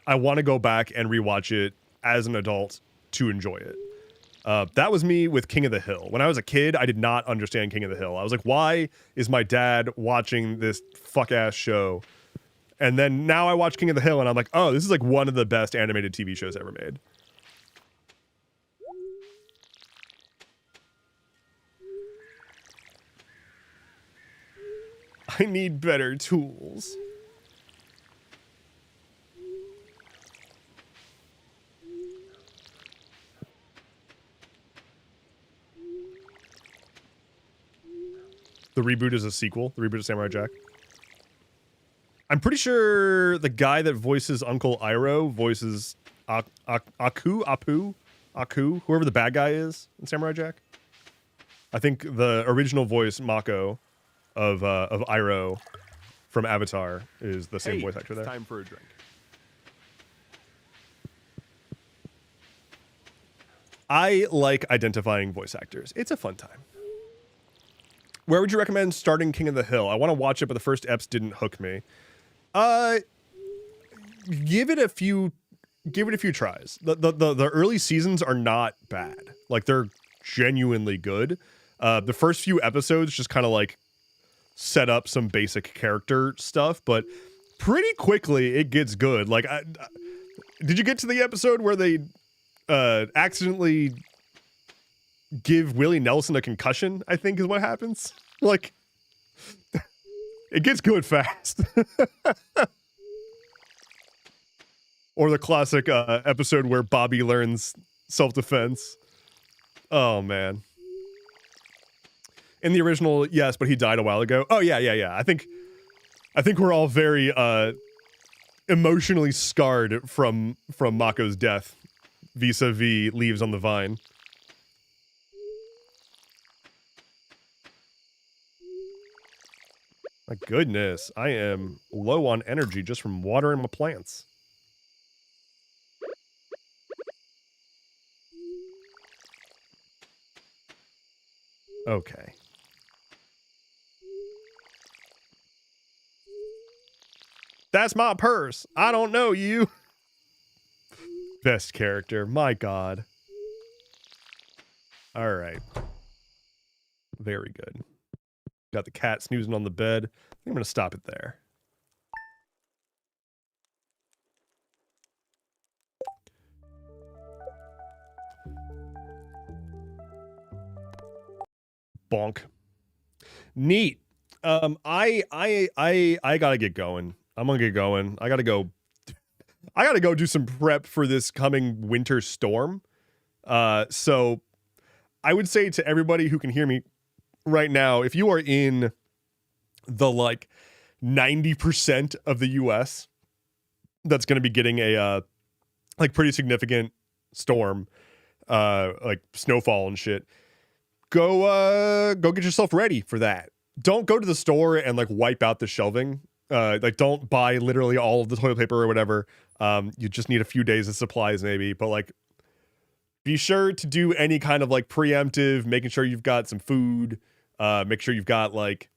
I want to go back and rewatch it as an adult to enjoy it. That was me with King of the Hill. When I was a kid, I did not understand King of the Hill. I was like, why is my dad watching this fuck-ass show? And then now I watch King of the Hill and I'm like, oh, this is like one of the best animated TV shows ever made. I need better tools. The reboot is a sequel. The reboot of Samurai Jack. I'm pretty sure the guy that voices Uncle Iroh voices Aku, whoever the bad guy is in Samurai Jack. I think the original voice Mako of Iroh from Avatar is the same voice actor there. Time for a drink. I like identifying voice actors. It's a fun time. Where would you recommend starting King of the Hill? I want to watch it, but the first eps didn't hook me. Give it a few tries. The early seasons are not bad. Like, they're genuinely good. The first few episodes just kind of like set up some basic character stuff, but pretty quickly it gets good. Like, did you get to the episode where they accidentally give Willie Nelson a concussion? I think is what happens. Like, it gets good fast. Or the classic episode where Bobby learns self-defense. Oh man. In the original, yes, but he died a while ago. Oh yeah. I think we're all very emotionally scarred from Mako's death vis-a-vis Leaves on the Vine. My goodness, I am low on energy just from watering my plants. Okay. That's my purse. I don't know you. Best character. My God. All right. Very good. Got the cat snoozing on the bed. I think I'm going to stop it there. Bonk. Neat. I gotta get going. I'm gonna get going. I gotta go do some prep for this coming winter storm. So I would say to everybody who can hear me right now, if you are in the like 90% of the US that's gonna be getting a like pretty significant storm, like snowfall and shit, go get yourself ready for that. Don't go to the store and like wipe out the shelving. Like, don't buy literally all of the toilet paper or whatever. You just need a few days of supplies maybe, but like, be sure to do any kind of like preemptive, making sure you've got some food, make sure you've got like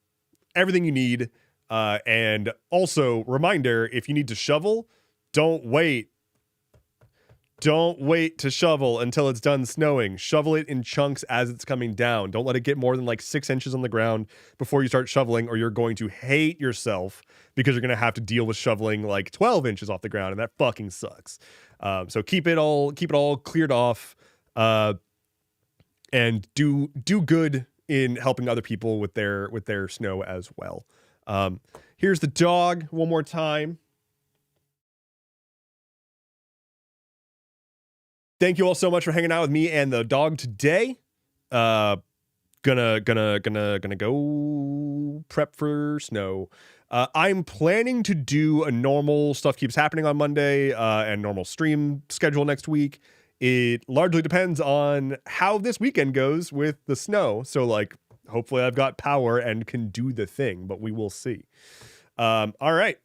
everything you need. And also reminder, if you need to shovel, don't wait to shovel until it's done snowing. Shovel it in chunks as it's coming down. Don't let it get more than like 6 inches on the ground before you start shoveling, or you're going to hate yourself because you're going to have to deal with shoveling like 12 inches off the ground, and that fucking sucks. So keep it all cleared off, and do good in helping other people with their snow as well. Here's the dog one more time. Thank you all so much for hanging out with me and the dog today. Gonna go prep for snow. I'm planning to do a normal Stuff Keeps Happening on Monday and normal stream schedule next week. It largely depends on how this weekend goes with the snow. So like, hopefully I've got power and can do the thing, but we will see. All right.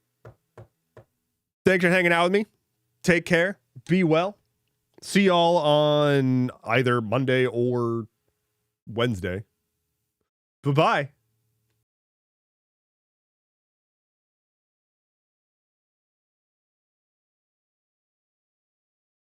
Thanks for hanging out with me. Take care. Be well. See y'all on either Monday or Wednesday. Bye-bye.